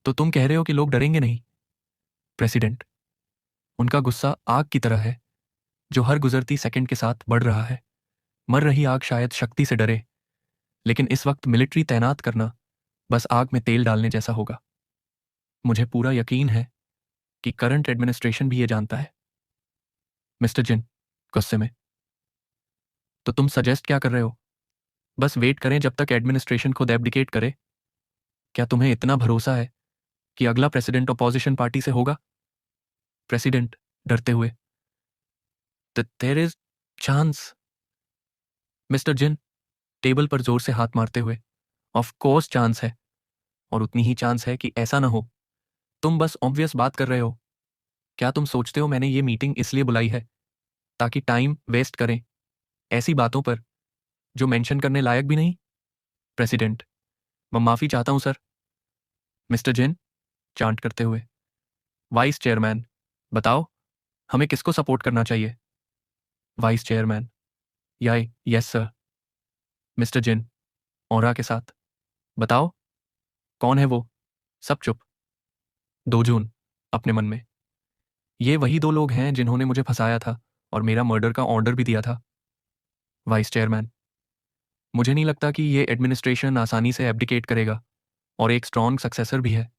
तो तुम कह रहे हो कि लोग डरेंगे नहीं? प्रेसिडेंट, उनका गुस्सा आग की तरह है जो हर गुजरती सेकंड के साथ बढ़ रहा है। मर रही आग शायद शक्ति से डरे, लेकिन इस वक्त मिलिट्री तैनात करना बस आग में तेल डालने जैसा होगा। मुझे पूरा यकीन है कि करंट एडमिनिस्ट्रेशन भी ये जानता है। मिस्टर जिन, गुस्से में, तो तुम सजेस्ट क्या कर रहे हो? बस वेट करें जब तक एडमिनिस्ट्रेशन खुद एब्डिकेट करे? क्या तुम्हें इतना भरोसा है कि अगला प्रेसिडेंट अपोजिशन पार्टी से होगा? प्रेसिडेंट, डरते हुए, there is chance. Mister Jin, table पर जोर से हाथ मारते हुए, ऑफ कोर्स चांस है, और उतनी ही चांस है कि ऐसा ना हो। तुम बस ऑब्वियस बात कर रहे हो। क्या तुम सोचते हो मैंने ये मीटिंग इसलिए बुलाई है ताकि टाइम वेस्ट करें ऐसी बातों पर जो मेंशन करने लायक भी नहीं? प्रेसिडेंट, मैं माफी चाहता हूं सर। मिस्टर जिन, चांट करते हुए, वाइस चेयरमैन, बताओ हमें किसको सपोर्ट करना चाहिए? वाइस चेयरमैन, याय यस सर। मिस्टर जिन, ऑरा के साथ, बताओ कौन है वो? सब चुप। 2 जून, अपने मन में, ये वही 2 लोग हैं जिन्होंने मुझे फंसाया था और मेरा मर्डर का ऑर्डर भी दिया था। वाइस चेयरमैन, मुझे नहीं लगता कि ये एडमिनिस्ट्रेशन आसानी से एब्डिकेट करेगा, और एक स्ट्रॉन्ग सक्सेसर भी है।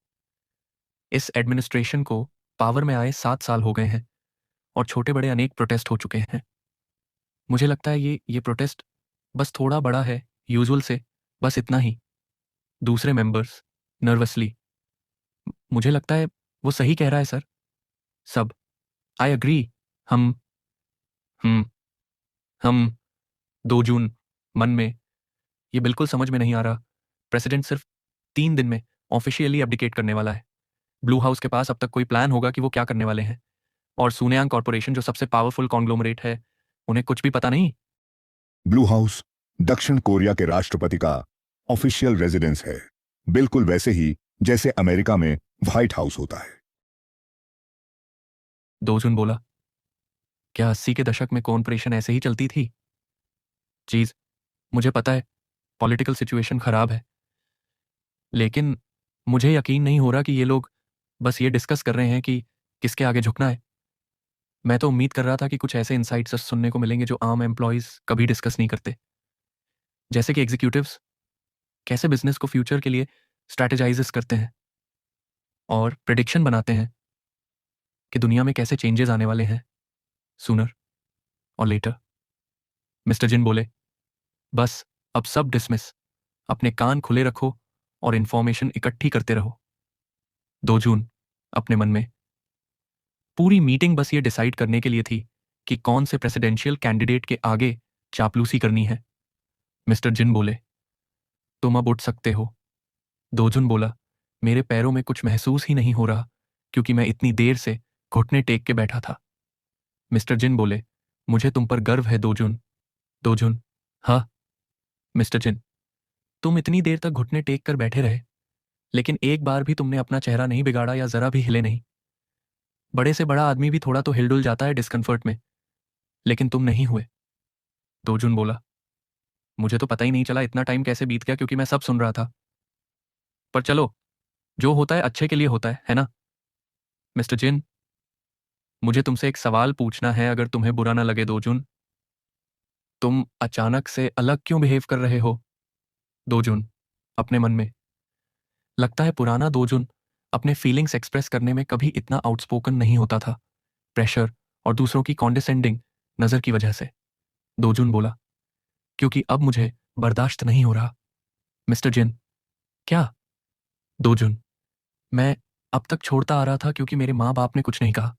इस एडमिनिस्ट्रेशन को पावर में आए 7 साल हो गए हैं और छोटे बड़े अनेक प्रोटेस्ट हो चुके हैं। मुझे लगता है ये प्रोटेस्ट बस थोड़ा बड़ा है यूजुअल से, बस इतना ही। दूसरे मेंबर्स, नर्वसली, मुझे लगता है वो सही कह रहा है सर। सब, आई अग्री। हम हम हम 2 जून, मन में, ये बिल्कुल समझ में नहीं आ रहा। प्रेसिडेंट सिर्फ 3 दिन में ऑफिशियली एब्डिकेट करने वाला है। ब्लू हाउस के पास अब तक कोई प्लान होगा कि वो क्या करने वाले हैं, और सूनयांग कॉर्पोरेशन जो सबसे पावरफुल कॉन्ग्लोमरेट है, उन्हें कुछ भी पता नहीं। ब्लू हाउस दक्षिण कोरिया के राष्ट्रपति का ऑफिशियल रेजिडेंस है, बिल्कुल वैसे ही जैसे अमेरिका में व्हाइट हाउस होता है। 2 जून बोला, क्या 80 के दशक में कॉर्पोरेशन ऐसे ही चलती थी? चीज, मुझे पता है पॉलिटिकल सिचुएशन खराब है, लेकिन मुझे यकीन नहीं हो रहा कि ये लोग बस ये डिस्कस कर रहे हैं कि किसके आगे झुकना है। मैं तो उम्मीद कर रहा था कि कुछ ऐसे इनसाइट्स सुनने को मिलेंगे जो आम एम्प्लॉयज कभी डिस्कस नहीं करते, जैसे कि एग्जीक्यूटिव्स कैसे बिजनेस को फ्यूचर के लिए स्ट्रैटेजाइजेस करते हैं और प्रिडिक्शन बनाते हैं कि दुनिया में कैसे चेंजेस आने वाले हैं सूनर और लेटर। मिस्टर जिन बोले, बस अब सब डिसमिस, अपने कान खुले रखो और इंफॉर्मेशन इकट्ठी करते रहो। 2 जून, अपने मन में, पूरी मीटिंग बस ये डिसाइड करने के लिए थी कि कौन से प्रेसिडेंशियल कैंडिडेट के आगे चापलूसी करनी है। मिस्टर जिन बोले, तुम अब उठ सकते हो। 2 जून बोला, मेरे पैरों में कुछ महसूस ही नहीं हो रहा क्योंकि मैं इतनी देर से घुटने टेक के बैठा था। मिस्टर जिन बोले, मुझे तुम पर गर्व है 2 जून। 2 जून, हाँ। मिस्टर जिन, तुम इतनी देर तक घुटने टेक कर बैठे रहे, लेकिन एक बार भी तुमने अपना चेहरा नहीं बिगाड़ा या जरा भी हिले नहीं। बड़े से बड़ा आदमी भी थोड़ा तो हिलडुल जाता है डिस्कम्फर्ट में, लेकिन तुम नहीं हुए। 2 जून बोला, मुझे तो पता ही नहीं चला इतना टाइम कैसे बीत गया क्योंकि मैं सब सुन रहा था। पर चलो, जो होता है अच्छे के लिए होता है ना? मिस्टर जिन, मुझे तुमसे एक सवाल पूछना है अगर तुम्हें बुरा ना लगे 2 जून। तुम अचानक से अलग क्यों बिहेव कर रहे हो? 2 जून, अपने मन में, लगता है पुराना 2 जून अपने फीलिंग्स एक्सप्रेस करने में कभी इतना आउटस्पोकन नहीं होता था, प्रेशर और दूसरों की कॉन्डिसेंडिंग नजर की वजह से। 2 जून बोला, क्योंकि अब मुझे बर्दाश्त नहीं हो रहा। मिस्टर जिन, क्या? 2 जून, मैं अब तक छोड़ता आ रहा था क्योंकि मेरे माँ बाप ने कुछ नहीं कहा,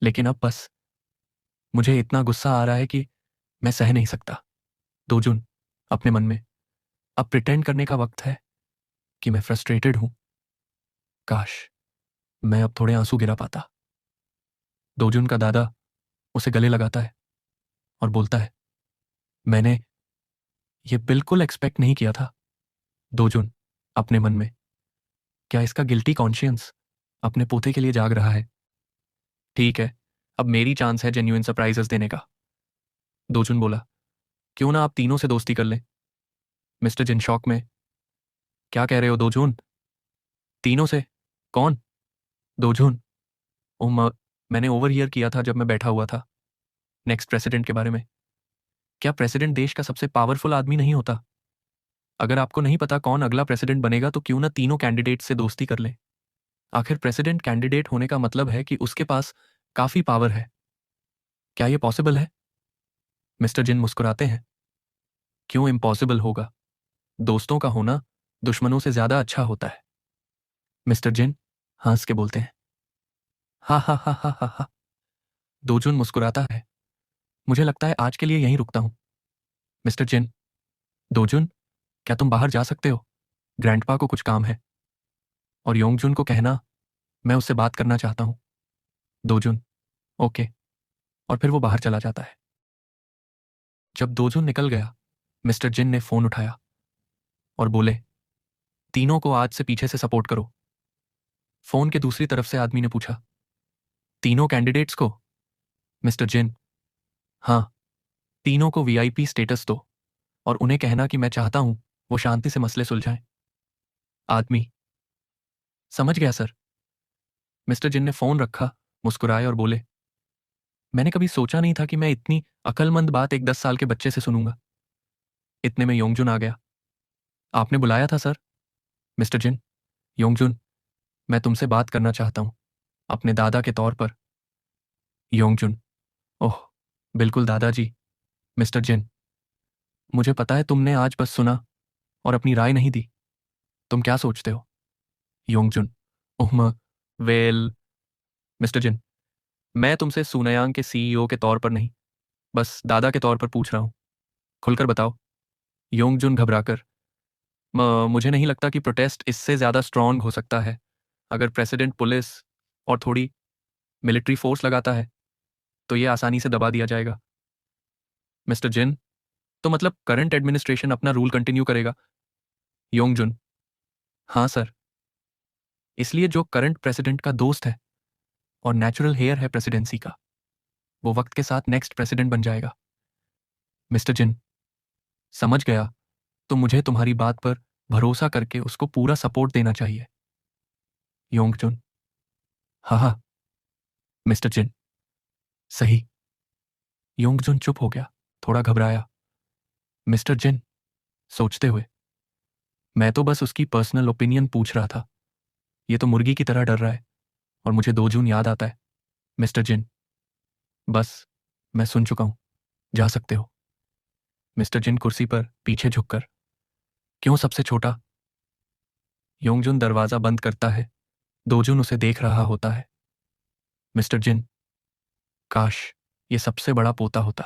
लेकिन अब बस मुझे इतना गुस्सा आ रहा है कि मैं सह नहीं सकता। 2 जून, अपने मन में, अब प्रिटेंड करने का वक्त है कि मैं फ्रस्ट्रेटेड हूं। काश मैं अब थोड़े आंसू गिरा पाता। 2 जून का दादा उसे गले लगाता है और बोलता है, मैंने ये बिल्कुल एक्सपेक्ट नहीं किया था। दोजुन अपने मन में, क्या इसका गिल्टी कॉन्शियंस अपने पोते के लिए जाग रहा है? ठीक है, अब मेरी चांस है जेन्युइन सरप्राइजेस देने का। दोजुन बोला, क्यों ना आप तीनों से दोस्ती कर लें? मिस्टर जिन शॉक में, क्या कह रहे हो दोजुन? तीनों से? कौन? दोजुन, मैंने ओवरहियर किया था जब मैं बैठा हुआ था नेक्स्ट प्रेसिडेंट के बारे में। क्या प्रेसिडेंट देश का सबसे पावरफुल आदमी नहीं होता? अगर आपको नहीं पता कौन अगला प्रेसिडेंट बनेगा तो क्यों ना तीनों कैंडिडेट से दोस्ती कर लें। आखिर प्रेसिडेंट कैंडिडेट होने का मतलब है कि उसके पास काफी पावर है। क्या ये पॉसिबल है? मिस्टर जिन मुस्कुराते हैं। क्यों इम्पॉसिबल होगा? दोस्तों का होना दुश्मनों से ज्यादा अच्छा होता है। मिस्टर जिन हंस के बोलते हैं। हा हा हा हा हा हा। दोजुन मुस्कुराता है। मुझे लगता है आज के लिए यहीं रुकता हूं। मिस्टर जिन, दोजुन, क्या तुम बाहर जा सकते हो? ग्रैंडपा को कुछ काम है। और योंगजुन को कहना मैं उससे बात करना चाहता हूं। दोजुन, ओके। और फिर वो बाहर चला जाता है। जब दोजुन निकल गया, मिस्टर जिन ने फोन उठाया और बोले, तीनों को आज से पीछे से सपोर्ट करो। फोन के दूसरी तरफ से आदमी ने पूछा, तीनों कैंडिडेट्स को? मिस्टर जिन, हाँ, तीनों को वीआईपी स्टेटस दो और उन्हें कहना कि मैं चाहता हूं वो शांति से मसले सुलझाएं। आदमी, समझ गया सर। मिस्टर जिन ने फोन रखा, मुस्कुराए और बोले, मैंने कभी सोचा नहीं था कि मैं इतनी अकलमंद बात एक 10 साल के बच्चे से सुनूंगा। इतने में योंगजुन आ गया। आपने बुलाया था सर? मिस्टर जिन, योंगजुन, मैं तुमसे बात करना चाहता हूं, अपने दादा के तौर पर। योंगजुन, ओह, बिल्कुल दादाजी। मिस्टर जिन, मुझे पता है तुमने आज बस सुना और अपनी राय नहीं दी। तुम क्या सोचते हो? योंगजुन, ओह वेल। मिस्टर जिन, मैं तुमसे सुनयांग के सीईओ के तौर पर नहीं, बस दादा के तौर पर पूछ रहा हूं। खुलकर बताओ। योंगजुन घबराकर, मुझे नहीं लगता कि प्रोटेस्ट इससे ज्यादा स्ट्रांग हो सकता है। अगर प्रेसिडेंट पुलिस और थोड़ी मिलिट्री फोर्स लगाता है तो ये आसानी से दबा दिया जाएगा। मिस्टर जिन, तो मतलब करंट एडमिनिस्ट्रेशन अपना रूल कंटिन्यू करेगा? योंगजुन, हाँ सर। इसलिए जो करंट प्रेसिडेंट का दोस्त है और नेचुरल हेयर है प्रेसिडेंसी का, वो वक्त के साथ नेक्स्ट प्रेसिडेंट बन जाएगा। मिस्टर जिन, समझ गया। तो मुझे तुम्हारी बात पर भरोसा करके उसको पूरा सपोर्ट देना चाहिए। योंगजुन, हाँ हाँ। मिस्टर जिन, सही। योंगजुन चुप हो गया, थोड़ा घबराया। मिस्टर जिन, सोचते हुए, मैं तो बस उसकी पर्सनल ओपिनियन पूछ रहा था। ये तो मुर्गी की तरह डर रहा है और मुझे 2 जून याद आता है। मिस्टर जिन, बस, मैं सुन चुका हूं, जा सकते हो। मिस्टर जिन कुर्सी पर पीछे झुककर, क्यों सबसे छोटा? योंगजुन दरवाजा बंद करता है। दोजुन उसे देख रहा होता है। मिस्टर जिन, काश ये सबसे बड़ा पोता होता।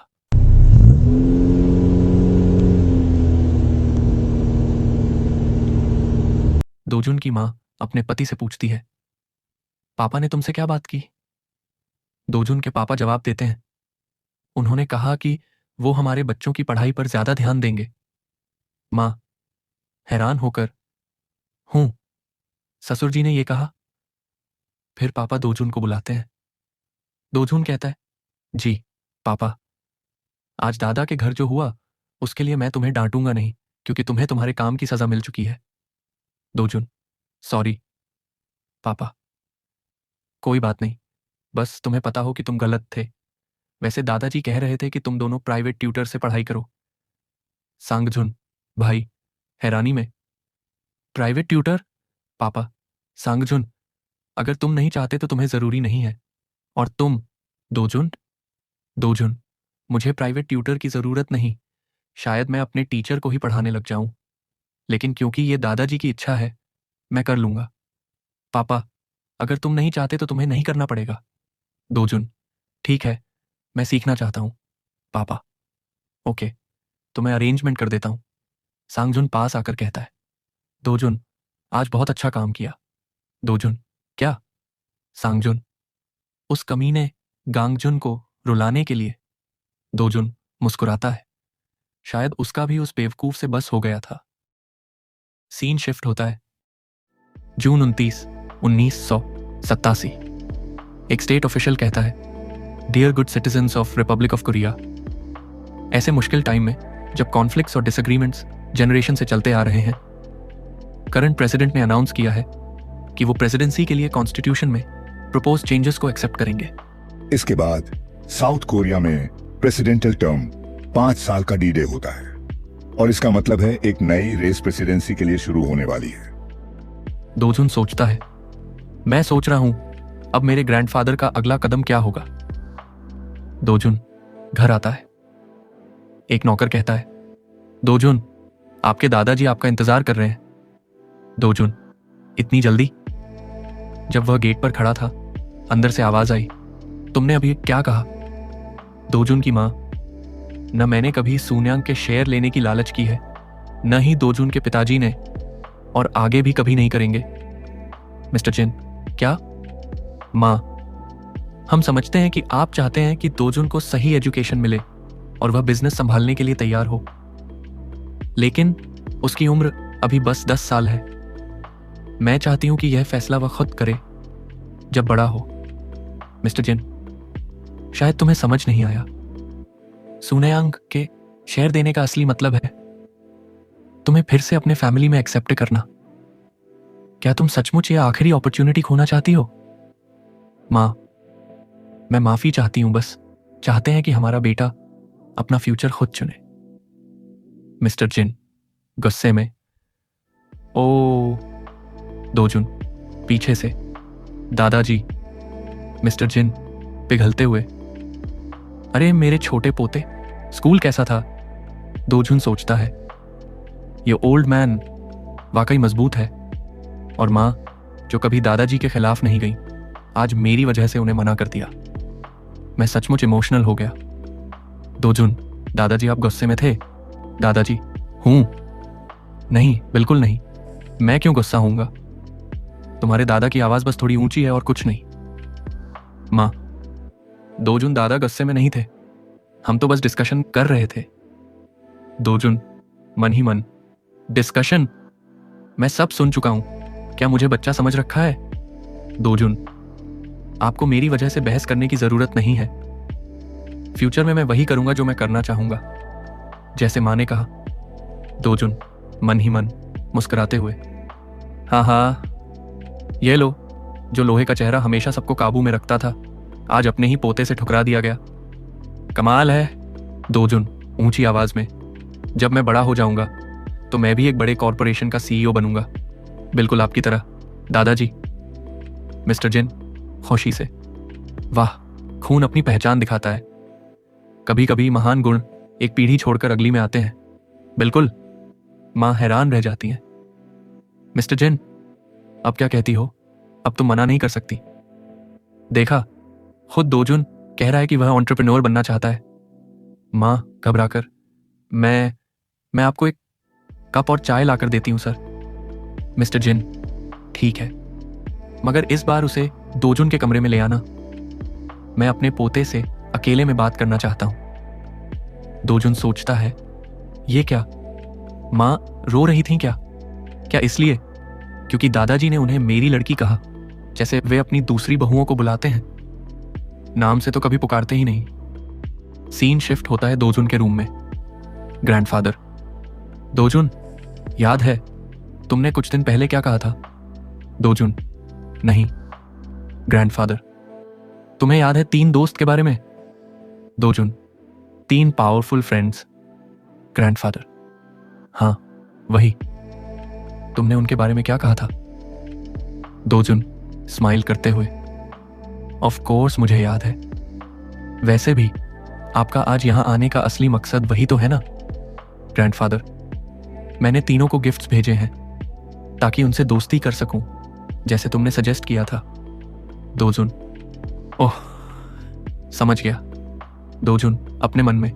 दोजुन की मां अपने पति से पूछती है, पापा ने तुमसे क्या बात की? दोजुन के पापा जवाब देते हैं, उन्होंने कहा कि वो हमारे बच्चों की पढ़ाई पर ज्यादा ध्यान देंगे। मां हैरान होकर, हूं, ससुर जी ने ये कहा? फिर पापा दोजुन को बुलाते हैं। दोजुन कहता है, जी पापा, आज दादा के घर जो हुआ उसके लिए मैं तुम्हें डांटूंगा नहीं, क्योंकि तुम्हें तुम्हारे काम की सजा मिल चुकी है। दोजुन, सॉरी पापा। कोई बात नहीं, बस तुम्हें पता हो कि तुम गलत थे। वैसे दादाजी कह रहे थे कि तुम दोनों प्राइवेट ट्यूटर से पढ़ाई करो। सांगझुन, भाई, हैरानी में, प्राइवेट ट्यूटर? पापा, सांगझुन, अगर तुम नहीं चाहते तो तुम्हें जरूरी नहीं है। और तुम? दोजुन, दोजुन, मुझे प्राइवेट ट्यूटर की जरूरत नहीं। शायद मैं अपने टीचर को ही पढ़ाने लग जाऊं, लेकिन क्योंकि ये दादाजी की इच्छा है, मैं कर लूंगा। पापा, अगर तुम नहीं चाहते तो तुम्हें नहीं करना पड़ेगा। दोजुन, ठीक है, मैं सीखना चाहता हूं। पापा, ओके, तो मैं अरेंजमेंट कर देता हूं। सांगजुन पास आकर कहता है, दोजुन, आज बहुत अच्छा काम किया। दोजुन, क्या? सांगजुन, उस कमीने गांगजुन को रुलाने के लिए। दोजुन मुस्कुराता है, शायद उसका भी उस बेवकूफ से बस हो गया था। सीन शिफ्ट होता है जून 29, 1987। एक स्टेट ऑफिशियल कहता है, dear good citizens of republic of Korea, ऐसे मुश्किल टाइम में जब कॉन्फ्लिक्ट्स और डिसएग्रीमेंट्स जनरेशन से चलते आ रहे हैं, करंट प्रेसिडेंट ने अनाउंस किया है कि वो प्रेसिडेंसी के लिए कॉन्स्टिट्यूशन में प्रपोज चेंजेस को एक्सेप्ट करेंगे। इसके बाद साउथ कोरिया में प्रेसिडेंटल टर्म 5 साल का डी डे होता है और इसका मतलब है एक नई रेस प्रेसिडेंसी के लिए शुरू होने वाली है। दोजुन सोचता है, मैं सोच रहा हूं अब मेरे ग्रैंडफादर का अगला कदम क्या होगा। दोजुन घर आता है। एक नौकर कहता है, दोजुन, आपके दादाजी आपका इंतजार कर रहे हैं। दोजुन, इतनी जल्दी? जब वह गेट पर खड़ा था, अंदर से आवाज आई, तुमने अभी क्या कहा? दोजुन की मां, न मैंने कभी सून्यांग के शेयर लेने की लालच की है, न ही दोजुन के पिताजी ने, और आगे भी कभी नहीं करेंगे। मिस्टर जिन, क्या? मां, हम समझते हैं कि आप चाहते हैं कि दोजुन को सही एजुकेशन मिले और वह बिजनेस संभालने के लिए तैयार हो, लेकिन उसकी उम्र अभी बस 10 साल है। मैं चाहती हूं कि यह फैसला वह खुद करे जब बड़ा हो। मिस्टर जिन, शायद तुम्हें समझ नहीं आया, सून्यांग के शेयर देने का असली मतलब है तुम्हें फिर से अपने फैमिली में एक्सेप्ट करना। क्या तुम सचमुच यह आखिरी अपॉर्चुनिटी खोना चाहती हो? मां, मैं माफी चाहती हूं, बस चाहते हैं कि हमारा बेटा अपना फ्यूचर खुद चुने। मिस्टर जिन गुस्से में, ओ। दोजुन पीछे से, दादाजी। मिस्टर जिन पिघलते हुए, अरे मेरे छोटे पोते, स्कूल कैसा था? दोजुन सोचता है, ये ओल्ड मैन वाकई मजबूत है, और मां जो कभी दादाजी के खिलाफ नहीं गई, आज मेरी वजह से उन्हें मना कर दिया। मैं सचमुच इमोशनल हो गया। दोजुन, दादाजी आप गुस्से में थे? दादाजी, हूं। नहीं, बिल्कुल नहीं, मैं क्यों गुस्सा होऊंगा? तुम्हारे दादा की आवाज बस थोड़ी ऊंची है और कुछ नहीं। मां, दोजुन, दादा गुस्से में नहीं थे, हम तो बस डिस्कशन कर रहे थे। दोजुन मन ही मन, डिस्कशन? मैं सब सुन चुका हूं, क्या मुझे बच्चा समझ रखा है? दोजुन, आपको मेरी वजह से बहस करने की जरूरत नहीं है। फ्यूचर में मैं वही करूंगा जो मैं करना चाहूंगा, जैसे मां ने कहा। दोजुन मन ही मन मुस्कुराते हुए, हाँ हाँ, ये लो, जो लोहे का चेहरा हमेशा सबको काबू में रखता था, आज अपने ही पोते से ठुकरा दिया गया। कमाल है। दोजुन ऊंची आवाज में, जब मैं बड़ा हो जाऊंगा तो मैं भी एक बड़े कॉरपोरेशन का सीईओ बनूंगा, बिल्कुल आपकी तरह, दादाजी। मिस्टर जिन खुशी से, वाह, खून अपनी पहचान दिखाता है। कभी कभी महान गुण एक पीढ़ी छोड़कर अगली में आते हैं। बिल्कुल। मां हैरान रह जाती हैं। मिस्टर जिन, अब क्या कहती हो? अब तुम मना नहीं कर सकती। देखा, खुद दोजुन कह रहा है कि वह एंटरप्रेन्योर बनना चाहता है। मां घबराकर, मैं आपको एक कप और चाय लाकर देती हूं सर। मिस्टर जिन, ठीक है, मगर इस बार उसे दोजुन के कमरे में ले आना। मैं अपने पोते से अकेले में बात करना चाहता हूं। दोजुन सोचता है, ये क्या, मां रो रही थी क्या? क्या इसलिए क्योंकि दादाजी ने उन्हें मेरी लड़की कहा, जैसे वे अपनी दूसरी बहुओं को बुलाते हैं? नाम से तो कभी पुकारते ही नहीं। सीन शिफ्ट होता है दोजुन के रूम में। ग्रैंडफादर, दोजुन, याद है तुमने कुछ दिन पहले क्या कहा था? दोजुन, नहीं। ग्रैंडफादर, तुम्हें याद है 3 दोस्त के बारे में? दोजुन, 3 पावरफुल फ्रेंड्स। ग्रैंडफादर, हाँ, वही। तुमने उनके बारे में क्या कहा था? दोजुन स्माइल करते हुए, ऑफ कोर्स मुझे याद है। वैसे भी आपका आज यहां आने का असली मकसद वही तो है ना? ग्रैंडफादर, मैंने तीनों को गिफ्ट्स भेजे हैं ताकि उनसे दोस्ती कर सकूं, जैसे तुमने सजेस्ट किया था। दोजुन, ओह, समझ गया। दोजुन अपने मन में,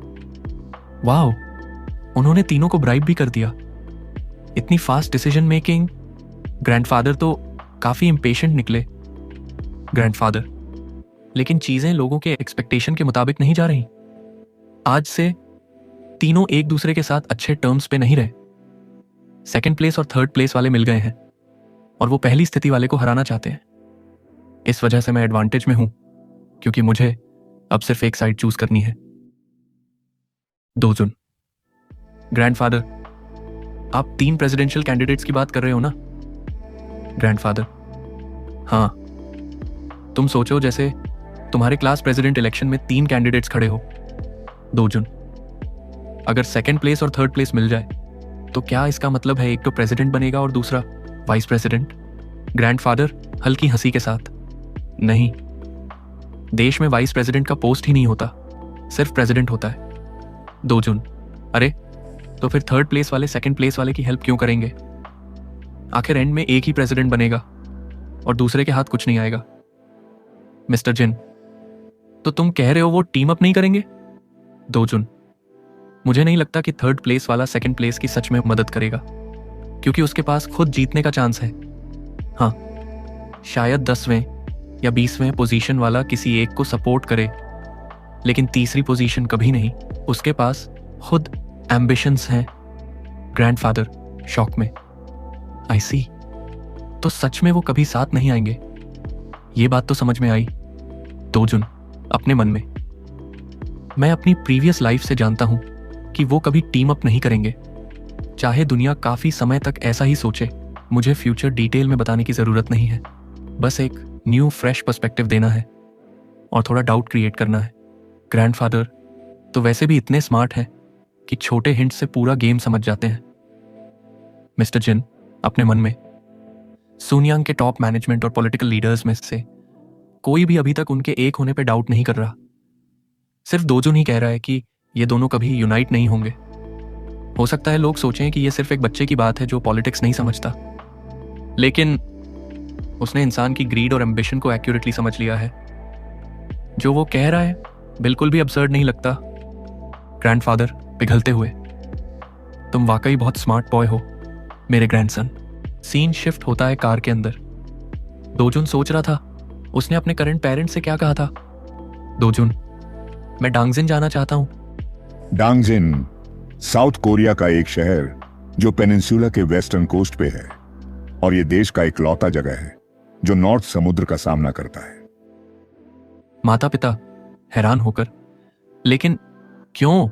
वाओ, उन्होंने तीनों को ब्राइब भी कर दिया। इतनी फास्ट डिसीजन मेकिंग। ग्रैंडफादर तो काफी इम्पेशेंट निकले। ग्रैंडफादर, लेकिन चीजें लोगों के एक्सपेक्टेशन के मुताबिक नहीं जा रही। आज से तीनों एक दूसरे के साथ अच्छे टर्म्स पे नहीं रहे। सेकंड प्लेस और थर्ड प्लेस वाले मिल गए हैं और वो पहली स्थिति वाले को हराना चाहते हैं। इस वजह से मैं एडवांटेज में हूं, क्योंकि मुझे अब सिर्फ एक साइड चूज करनी है। दोजुन, ग्रैंडफादर, आप 3 प्रेसिडेंशियल कैंडिडेट्स की बात कर रहे हो ना? ग्रैंडफादर, हाँ। तुम सोचो जैसे तुम्हारे क्लास प्रेसिडेंट इलेक्शन में 3 कैंडिडेट्स खड़े हो। दोजुन, अगर सेकंड प्लेस और थर्ड प्लेस मिल जाए तो क्या इसका मतलब है एक तो प्रेसिडेंट बनेगा और दूसरा वाइस प्रेसिडेंट? ग्रैंडफादर, हल्की हंसी के साथ, नहीं, देश में वाइस प्रेसिडेंट का पोस्ट ही नहीं होता, सिर्फ प्रेसिडेंट होता है। दोजुन, अरे तो फिर थर्ड प्लेस वाले सेकंड प्लेस वाले की हेल्प क्यों करेंगे? आखिर एंड में एक ही प्रेसिडेंट बनेगा और दूसरे के हाथ कुछ नहीं आएगा। मिस्टर जिन, तो तुम कह रहे हो वो टीम अप नहीं करेंगे? दोजुन, मुझे नहीं लगता कि थर्ड प्लेस वाला सेकंड प्लेस की सच में मदद करेगा, क्योंकि उसके पास खुद जीतने का चांस है। हाँ, शायद 10वें या 20वें पोजीशन वाला किसी एक को सपोर्ट करे, लेकिन तीसरी पोजीशन कभी नहीं। उसके पास खुद एम्बिशंस हैं। ग्रैंडफादर शॉक में, आई सी, तो सच में वो कभी साथ नहीं आएंगे? ये बात तो समझ में आई। दोजुन अपने मन में, मैं अपनी प्रीवियस लाइफ से जानता हूं कि वो कभी टीम अप नहीं करेंगे, चाहे दुनिया काफी समय तक ऐसा ही सोचे। मुझे फ्यूचर डिटेल में बताने की जरूरत नहीं है, बस एक न्यू फ्रेश पर्सपेक्टिव देना है और थोड़ा डाउट क्रिएट करना है। ग्रैंडफादर तो वैसे भी इतने स्मार्ट हैं कि छोटे हिंट से पूरा गेम समझ जाते हैं। मिस्टर जिन अपने मन में, सुनियांग के टॉप मैनेजमेंट और पॉलिटिकल लीडर्स में से कोई भी अभी तक उनके एक होने पे डाउट नहीं कर रहा। सिर्फ दोजुन ही कह रहा है कि ये दोनों कभी यूनाइट नहीं होंगे। हो सकता है लोग सोचें कि ये सिर्फ एक बच्चे की बात है जो पॉलिटिक्स नहीं समझता, लेकिन उसने इंसान की ग्रीड और एम्बिशन को एक्यूरेटली समझ लिया है। जो वो कह रहा है बिल्कुल भी अब्सर्ड नहीं लगता। ग्रैंडफादर पिघलते हुए, तुम वाकई बहुत स्मार्ट बॉय हो मेरे ग्रैंडसन। सीन शिफ्ट होता है कार के अंदर। दोजुन सोच रहा था उसने अपने करंट पेरेंट्स से क्या कहा था। दोजुन, मैं डांगजिन जाना चाहता हूं। डांगजिन साउथ कोरिया का एक शहर जो पेनिनसुला के वेस्टर्न कोस्ट पे है, और ये देश का इकलौता जगह है जो नॉर्थ समुद्र का सामना करता है। माता पिता हैरान होकर, लेकिन क्यों?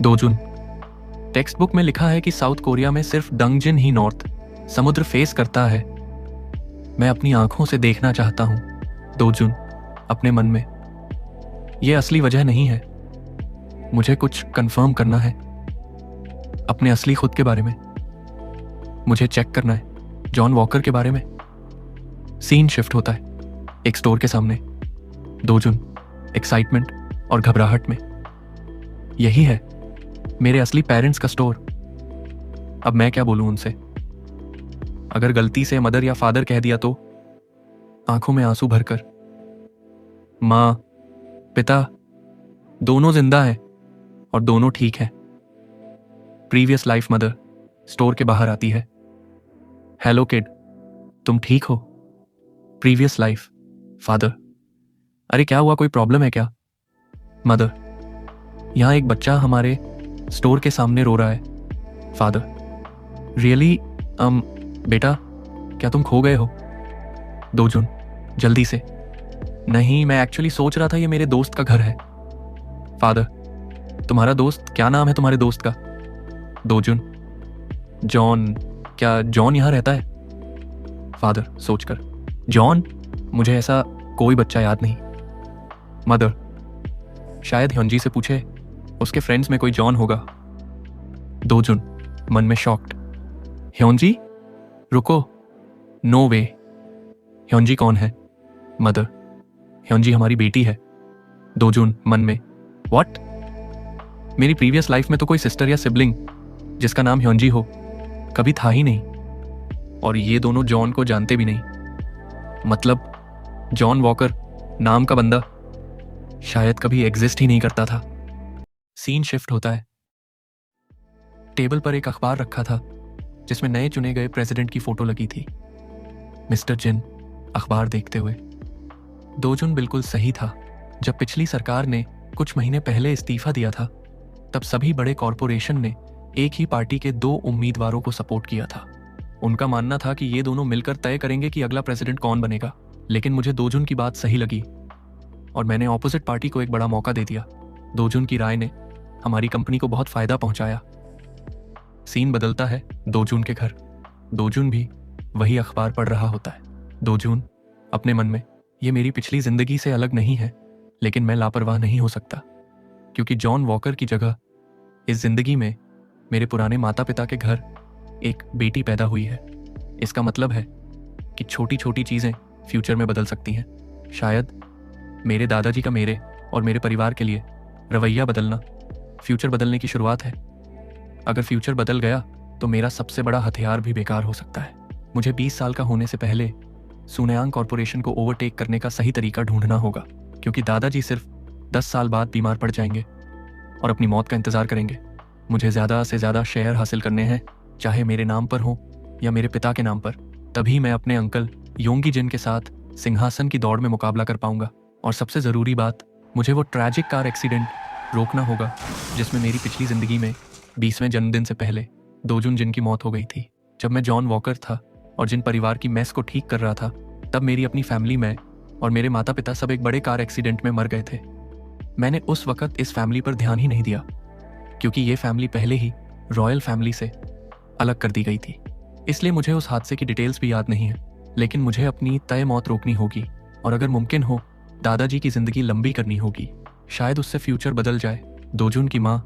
दोजुन, टेक्स्ट बुक में लिखा है कि साउथ कोरिया में सिर्फ डंगजिन ही नॉर्थ समुद्र फेस करता है। मैं अपनी आंखों से देखना चाहता हूं। दोजुन अपने मन में, यह असली वजह नहीं है, मुझे कुछ कंफर्म करना है अपने असली खुद के बारे में। मुझे चेक करना है जॉन वॉकर के बारे में। सीन शिफ्ट होता है एक स्टोर के सामने। दोजुन एक्साइटमेंट और घबराहट में, यही है मेरे असली पेरेंट्स का स्टोर। अब मैं क्या बोलूं उनसे? अगर गलती से मदर या फादर कह दिया तो? आंखों में आंसू भरकर, मां पिता दोनों जिंदा हैं और दोनों ठीक हैं। प्रीवियस लाइफ मदर स्टोर के बाहर आती है। हेलो किड, तुम ठीक हो? प्रीवियस लाइफ फादर, अरे क्या हुआ, कोई प्रॉब्लम है क्या? मदर, यहां एक बच्चा हमारे स्टोर के सामने रो रहा है। फादर, रियली बेटा क्या तुम खो गए हो? दोजुन जल्दी से, नहीं मैं एक्चुअली सोच रहा था ये मेरे दोस्त का घर है। फादर, तुम्हारा दोस्त, क्या नाम है तुम्हारे दोस्त का? दोजुन, जॉन। क्या जॉन यहां रहता है? फादर सोचकर, जॉन, मुझे ऐसा कोई बच्चा याद नहीं। मदर, शायद ह्योंजी से पूछे, उसके फ्रेंड्स में कोई जॉन होगा। दोजुन मन में शॉक्ड, ह्योंजी? रुको, नो वे। ह्योंजी कौन है? मदर, ह्योंजी हमारी बेटी है। दोजुन मन में, व्हाट? मेरी प्रीवियस लाइफ में तो कोई सिस्टर या सिबलिंग जिसका नाम ह्योंजी हो कभी था ही नहीं, और ये दोनों जॉन को जानते भी नहीं। मतलब जॉन वॉकर नाम का बंदा शायद कभी एग्जिस्ट ही नहीं करता था। सीन शिफ्ट होता है। टेबल पर एक अखबार रखा था जिसमें नए चुने गए प्रेसिडेंट की फोटो लगी थी। मिस्टर जिन अखबार देखते हुए, दोजुन बिल्कुल सही था। जब पिछली सरकार ने कुछ महीने पहले इस्तीफा दिया था तब सभी बड़े कॉरपोरेशन ने एक ही पार्टी के 2 उम्मीदवारों को सपोर्ट किया था। उनका मानना था कि ये दोनों मिलकर तय करेंगे कि अगला प्रेसिडेंट कौन बनेगा। लेकिन मुझे दोजुन की बात सही लगी और मैंने ऑपोजिट पार्टी को एक बड़ा मौका दे दिया। दोजुन की राय ने हमारी कंपनी को बहुत फायदा पहुंचाया। सीन बदलता है दोजुन के घर। दोजुन भी वही अखबार पढ़ रहा होता है। दोजुन अपने मन में, ये मेरी पिछली जिंदगी से अलग नहीं है, लेकिन मैं लापरवाह नहीं हो सकता क्योंकि जॉन वॉकर की जगह इस जिंदगी में मेरे पुराने माता पिता के घर एक बेटी पैदा हुई है। इसका मतलब है कि छोटी छोटी चीजें फ्यूचर में बदल सकती हैं। शायद मेरे दादाजी का मेरे और मेरे परिवार के लिए रवैया बदलना फ्यूचर बदलने की शुरुआत है। अगर फ्यूचर बदल गया तो मेरा सबसे बड़ा हथियार भी बेकार हो सकता है। मुझे 20 साल का होने से पहले सुनयांग कॉरपोरेशन को ओवरटेक करने का सही तरीका ढूंढना होगा, क्योंकि दादाजी सिर्फ 10 साल बाद बीमार पड़ जाएंगे और अपनी मौत का इंतजार करेंगे। मुझे ज़्यादा से ज़्यादा शेयर हासिल करने हैं, चाहे मेरे नाम पर हो या मेरे पिता के नाम पर। तभी मैं अपने अंकल योंगी जिन के साथ सिंहासन की दौड़ में मुकाबला कर पाऊंगा। और सबसे ज़रूरी बात, मुझे वो ट्रैजिक कार एक्सीडेंट रोकना होगा जिसमें मेरी पिछली ज़िंदगी में 20वें जन्मदिन से पहले दोजुन जिन की मौत हो गई थी। जब मैं जॉन वॉकर था और जिन परिवार की मेस को ठीक कर रहा था, तब मेरी अपनी फैमिली में और मेरे माता पिता सब एक बड़े कार एक्सीडेंट में मर गए थे। मैंने उस वक्त इस फैमिली पर ध्यान ही नहीं दिया क्योंकि ये फैमिली पहले ही रॉयल फैमिली से अलग कर दी गई थी। इसलिए मुझे उस हादसे की डिटेल्स भी याद नहीं है। लेकिन मुझे अपनी तय मौत रोकनी होगी और अगर मुमकिन हो दादाजी की जिंदगी लंबी करनी होगी। शायद उससे फ्यूचर बदल जाए। दोजुन की माँ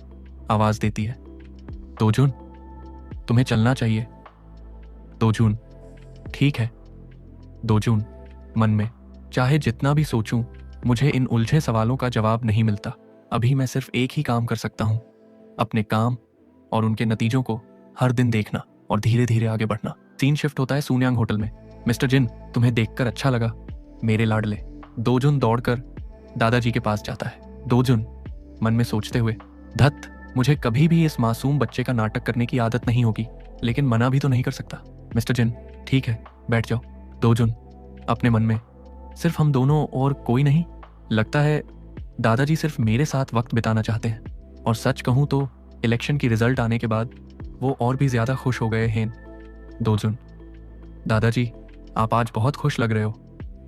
आवाज देती है, दोजुन तुम्हें चलना चाहिए। दोजुन ठीक है। दोजुन मन में, चाहे जितना भी सोचूं मुझे इन उलझे सवालों का जवाब नहीं मिलता। अभी मैं सिर्फ एक ही काम कर सकता हूं, अपने काम और उनके नतीजों को हर दिन देखना और धीरे धीरे आगे बढ़ना। सीन शिफ्ट होता है सुनयांग होटल में। मिस्टर जिन, तुम्हें देखकर अच्छा लगा मेरे लाडले। दोजुन दौड़कर दादाजी के पास जाता है। दोजुन मन में सोचते हुए, धत, मुझे कभी भी इस मासूम बच्चे का नाटक करने की आदत नहीं होगी, लेकिन मना भी तो नहीं कर सकता। मिस्टर जिन, ठीक है, बैठ जाओ। दोजुन अपने मन में, सिर्फ हम दोनों और कोई नहीं? लगता है दादाजी सिर्फ मेरे साथ वक्त बिताना चाहते हैं। और सच कहूं तो इलेक्शन की रिजल्ट आने के बाद वो और भी ज्यादा खुश हो गए हैं। दोजुन, दादाजी आप आज बहुत खुश लग रहे हो।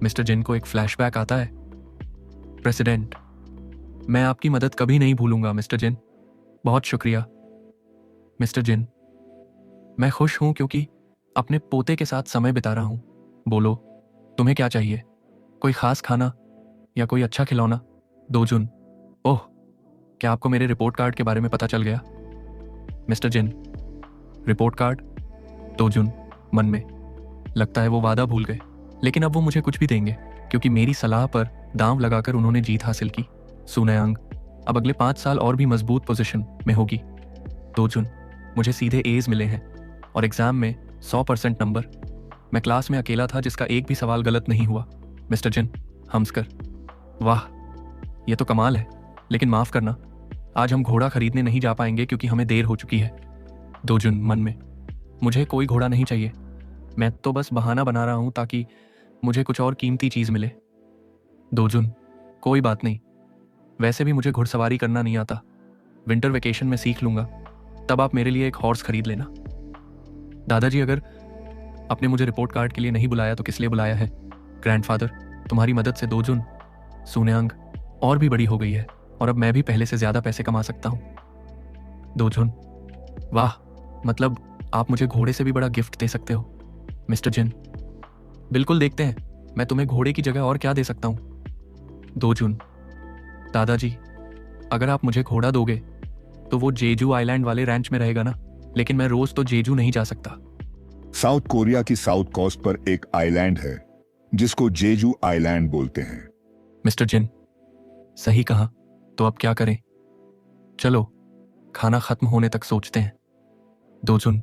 मिस्टर जिन को एक फ्लैशबैक आता है। प्रेसिडेंट, मैं आपकी मदद कभी नहीं भूलूंगा मिस्टर जिन। बहुत शुक्रिया। मिस्टर जिन, मैं खुश हूं क्योंकि अपने पोते के साथ समय बिता रहा हूं। बोलो, तुम्हें क्या चाहिए? कोई खास खाना या कोई अच्छा खिलौना? दोजुन, ओह, क्या आपको मेरे रिपोर्ट कार्ड के बारे में पता चल गया? मिस्टर जिन, रिपोर्ट कार्ड? दोजुन मन में, लगता है वो वादा भूल गए, लेकिन अब वो मुझे कुछ भी देंगे क्योंकि मेरी सलाह पर दांव लगाकर उन्होंने जीत हासिल की। सुनयांग अब अगले 5 साल और भी मजबूत पोजीशन में होगी। दोजुन, मुझे सीधे एज मिले हैं और एग्जाम में 100% नंबर। मैं क्लास में अकेला था जिसका एक भी सवाल गलत नहीं हुआ। मिस्टर जिन हंसकर, वाह, ये तो कमाल है, लेकिन माफ करना, आज हम घोड़ा खरीदने नहीं जा पाएंगे क्योंकि हमें देर हो चुकी है। दोजुन मन में, मुझे कोई घोड़ा नहीं चाहिए, मैं तो बस बहाना बना रहा हूं ताकि मुझे कुछ और कीमती चीज मिले। दोजुन, कोई बात नहीं, वैसे भी मुझे घुड़सवारी करना नहीं आता, विंटर वेकेशन में सीख लूंगा, तब आप मेरे लिए एक हॉर्स खरीद लेना। दादाजी, अगर आपने मुझे रिपोर्ट कार्ड के लिए नहीं बुलाया तो किस लिए बुलाया है? ग्रैंडफादर, तुम्हारी मदद से दोजुन, सुनयांग और भी बड़ी हो गई है और अब मैं भी पहले से ज्यादा पैसे कमा सकता हूं। दोजुन, वाह, मतलब आप मुझे घोड़े से भी बड़ा गिफ्ट दे सकते हो। मिस्टर जिन, बिल्कुल, देखते हैं मैं तुम्हें घोड़े की जगह और क्या दे सकता हूं। दोजुन, दादाजी, अगर आप मुझे घोड़ा दोगे तो वो जेजू आइलैंड वाले रैंच में रहेगा ना, लेकिन मैं रोज तो जेजू नहीं जा सकता। साउथ कोरिया की साउथ कोस्ट पर एक आइलैंड है जिसको जेजू आइलैंड बोलते हैं। मिस्टर जिन, सही कहा, तो अब क्या करें? चलो खाना खत्म होने तक सोचते हैं। दोजुन,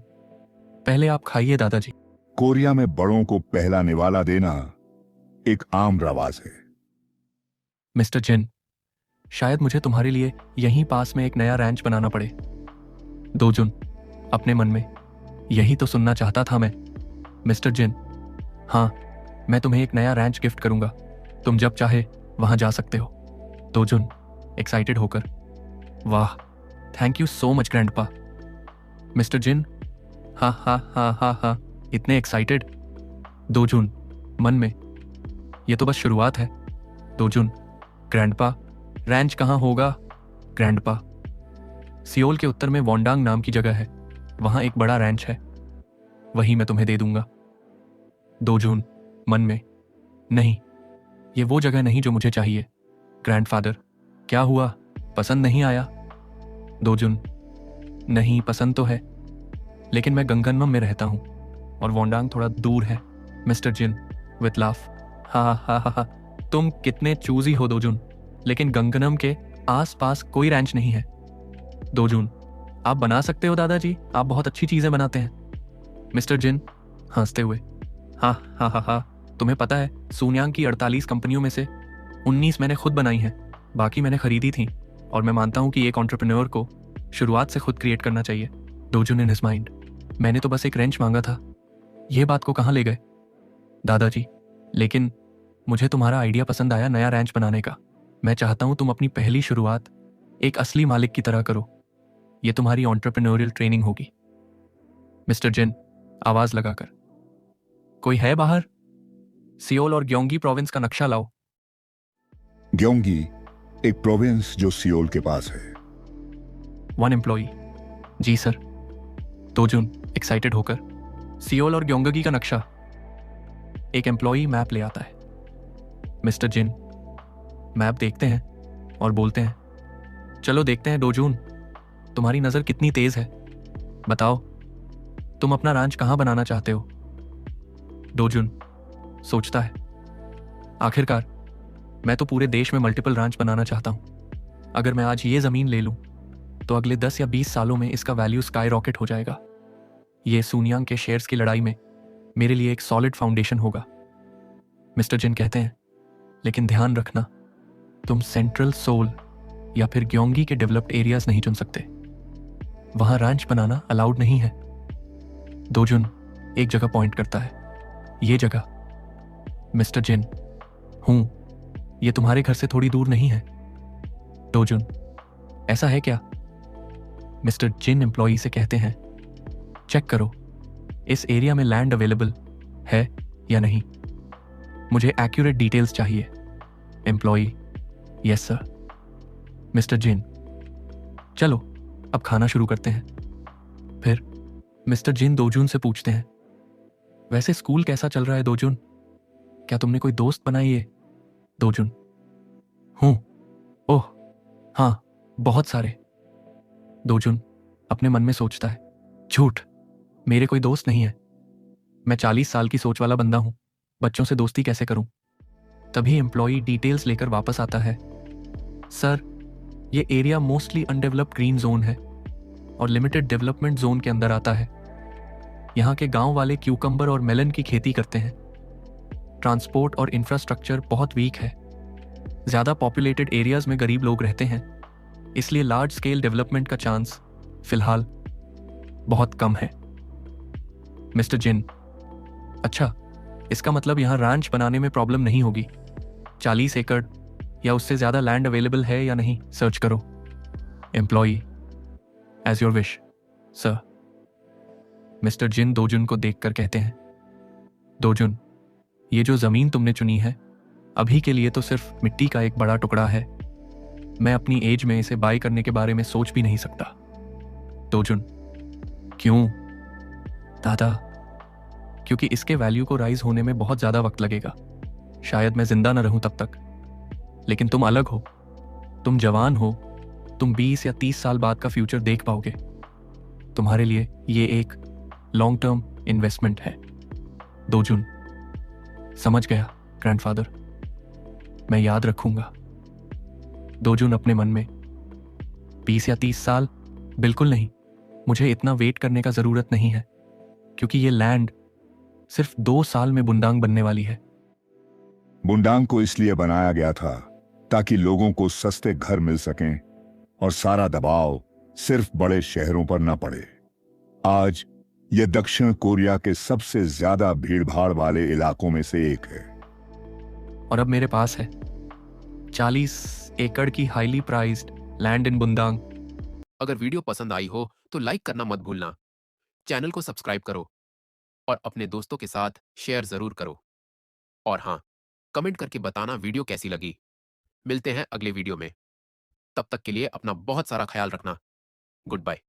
पहले आप खाइए दादाजी। कोरिया में बड़ों को पहला निवाला देना एक आम रवाज है। मिस्टर जिन, शायद मुझे तुम्हारे लिए यहीं पास में एक नया रैंच बनाना पड़े। दोजुन अपने मन में, यही तो सुनना चाहता था मैं। मिस्टर जिन, हाँ, मैं तुम्हें एक नया रैंच गिफ्ट करूंगा, तुम जब चाहे वहां जा सकते हो। दोजुन एक्साइटेड होकर, वाह, thank you so much grandpa. Mister Jin, हा हा हा हा हा, इतने एक्साइटेड। दोजुन मन में, ये तो बस शुरुआत है। दोजुन, ग्रैंडपा, रैंच कहाँ होगा? ग्रैंडपा, सियोल के उत्तर में वोंडांग नाम की जगह है, वहां एक बड़ा रैंच है, वही मैं तुम्हें दे दूंगा। दोजुन मन में, नहीं, ये वो जगह नहीं जो मुझे चाहिए। ग्रैंडफादर, क्या हुआ, पसंद नहीं आया? दोजुन, नहीं, पसंद तो है, लेकिन मैं गंगनमम में रहता हूं और वोंडांग थोड़ा दूर है। मिस्टर जिन विथ लाफ, हा हा हा हा, तुम कितने चूजी हो दोजुन, लेकिन गंगनम के आस पास कोई रैंच नहीं है। दोजुन, आप बना सकते हो दादाजी, आप बहुत अच्छी चीजें बनाते हैं। मिस्टर जिन हंसते हुए, हाँ हाँ हाँ हाँ, तुम्हें पता है सून्यांग की 48 कंपनियों में से 19 मैंने खुद बनाई हैं, बाकी मैंने खरीदी थी, और मैं मानता हूं कि एक एंटरप्रेन्योर को शुरुआत से खुद क्रिएट करना चाहिए। दोजुन इन हिज माइंड, मैंने तो बस एक रेंच मांगा था, यह बात को कहाँ ले गए? दादाजी, लेकिन मुझे तुम्हारा आइडिया पसंद आया नया रैंच बनाने का। मैं चाहता हूं तुम अपनी पहली शुरुआत एक असली मालिक की तरह करो, यह तुम्हारी एंटरप्रेन्योरियल ट्रेनिंग होगी। मिस्टर जिन आवाज लगाकर, कोई है बाहर? सियोल और ग्योंगी प्रोविंस का नक्शा लाओ। ग्योंगी एक प्रोविंस जो सियोल के पास है। 1 एम्प्लॉई, जी सर। दोजुन एक्साइटेड होकर, सियोल और ग्योंगी का नक्शा। एक एम्प्लॉई मैप ले आता है। मिस्टर जिन मैप देखते हैं और बोलते हैं, चलो देखते हैं दोजुन, तुम्हारी नजर कितनी तेज है, बताओ तुम अपना रांच कहां बनाना चाहते हो? दोजुन सोचता है, आखिरकार मैं तो पूरे देश में मल्टीपल रांच बनाना चाहता हूं। अगर मैं आज ये जमीन ले लूं तो अगले 10 या 20 सालों में इसका वैल्यू स्काई रॉकेट हो जाएगा। ये सूनियांग के शेयर्स की लड़ाई में मेरे लिए एक सॉलिड फाउंडेशन होगा। मिस्टर जिन कहते हैं, लेकिन ध्यान रखना, तुम सेंट्रल सोल या फिर ग्योंगी के डेवलप्ड एरियाज नहीं चुन सकते, वहां रांच बनाना अलाउड नहीं है। दोजुन एक जगह पॉइंट करता है, ये जगह। मिस्टर जिन, हूं, ये तुम्हारे घर से थोड़ी दूर नहीं है। दोजुन, ऐसा है क्या? मिस्टर जिन एम्प्लॉई से कहते हैं, चेक करो इस एरिया में लैंड अवेलेबल है या नहीं, मुझे एक्यूरेट डिटेल्स चाहिए। Employee, yes sir. मिस्टर जिन, चलो अब खाना शुरू करते हैं। फिर मिस्टर जिन दोजुन से पूछते हैं, वैसे स्कूल कैसा चल रहा है दोजुन, क्या तुमने कोई दोस्त बनाई है? दोजुन, हूं, ओह हाँ, बहुत सारे। दोजुन अपने मन में सोचता है, झूठ, मेरे कोई दोस्त नहीं है, मैं 40 साल की सोच वाला बंदा हूं, बच्चों से दोस्ती कैसे करूं? तभी एम्प्लॉई डिटेल्स लेकर वापस आता है, सर ये area mostly undeveloped green zone है और लिमिटेड डेवलपमेंट जोन के अंदर आता है। यहाँ के गांव वाले क्यूकम्बर और मेलन की खेती करते हैं। ट्रांसपोर्ट और इंफ्रास्ट्रक्चर बहुत वीक है, ज्यादा पॉपुलेटेड एरियाज में गरीब लोग रहते हैं, इसलिए लार्ज स्केल डेवलपमेंट का चांस फिलहाल बहुत कम है। मिस्टर जिन, अच्छा, इसका मतलब यहाँ रांच बनाने में प्रॉब्लम नहीं होगी। 40 एकड़ या उससे ज्यादा लैंड अवेलेबल है या नहीं, सर्च करो। Employee, as your wish sir. Mister Jin Dojun को देखकर कहते हैं, दोजुन, ये जो जमीन तुमने चुनी है अभी के लिए तो सिर्फ मिट्टी का एक बड़ा टुकड़ा है, मैं अपनी एज में इसे बाय करने के बारे में सोच भी नहीं सकता। दोजुन, क्यों? दादा, क्योंकि इसके वैल्यू को राइज होने में बहुत ज्यादा वक्त लगेगा, शायद मैं जिंदा न रहूं तब तक। लेकिन तुम अलग हो, तुम जवान हो, तुम 20 या 30 साल बाद का फ्यूचर देख पाओगे। तुम्हारे लिए ये एक लॉन्ग टर्म इन्वेस्टमेंट है। दोजुन, समझ गया ग्रैंडफादर, मैं याद रखूंगा। दोजुन अपने मन में, 20 या 30 साल? बिल्कुल नहीं, मुझे इतना वेट करने का जरूरत नहीं है, क्योंकि ये लैंड सिर्फ 2 साल में बुंडांग बनने वाली है। बुंडांग को इसलिए बनाया गया था ताकि लोगों को सस्ते घर मिल सकें और सारा दबाव सिर्फ बड़े शहरों पर न पड़े। आज यह दक्षिण कोरिया के सबसे ज्यादा भीड़भाड़ वाले इलाकों में से एक है। और अब मेरे पास है 40 एकड़ की हाईली प्राइज्ड लैंड इन बुंडांग। अगर वीडियो पसंद आई हो तो लाइक करना मत भूलना, चैनल को सब्सक्राइब करो और अपने दोस्तों के साथ शेयर जरूर करो। और हाँ, कमेंट करके बताना वीडियो कैसी लगी। मिलते हैं अगले वीडियो में। तब तक के लिए अपना बहुत सारा ख्याल रखना। Good bye.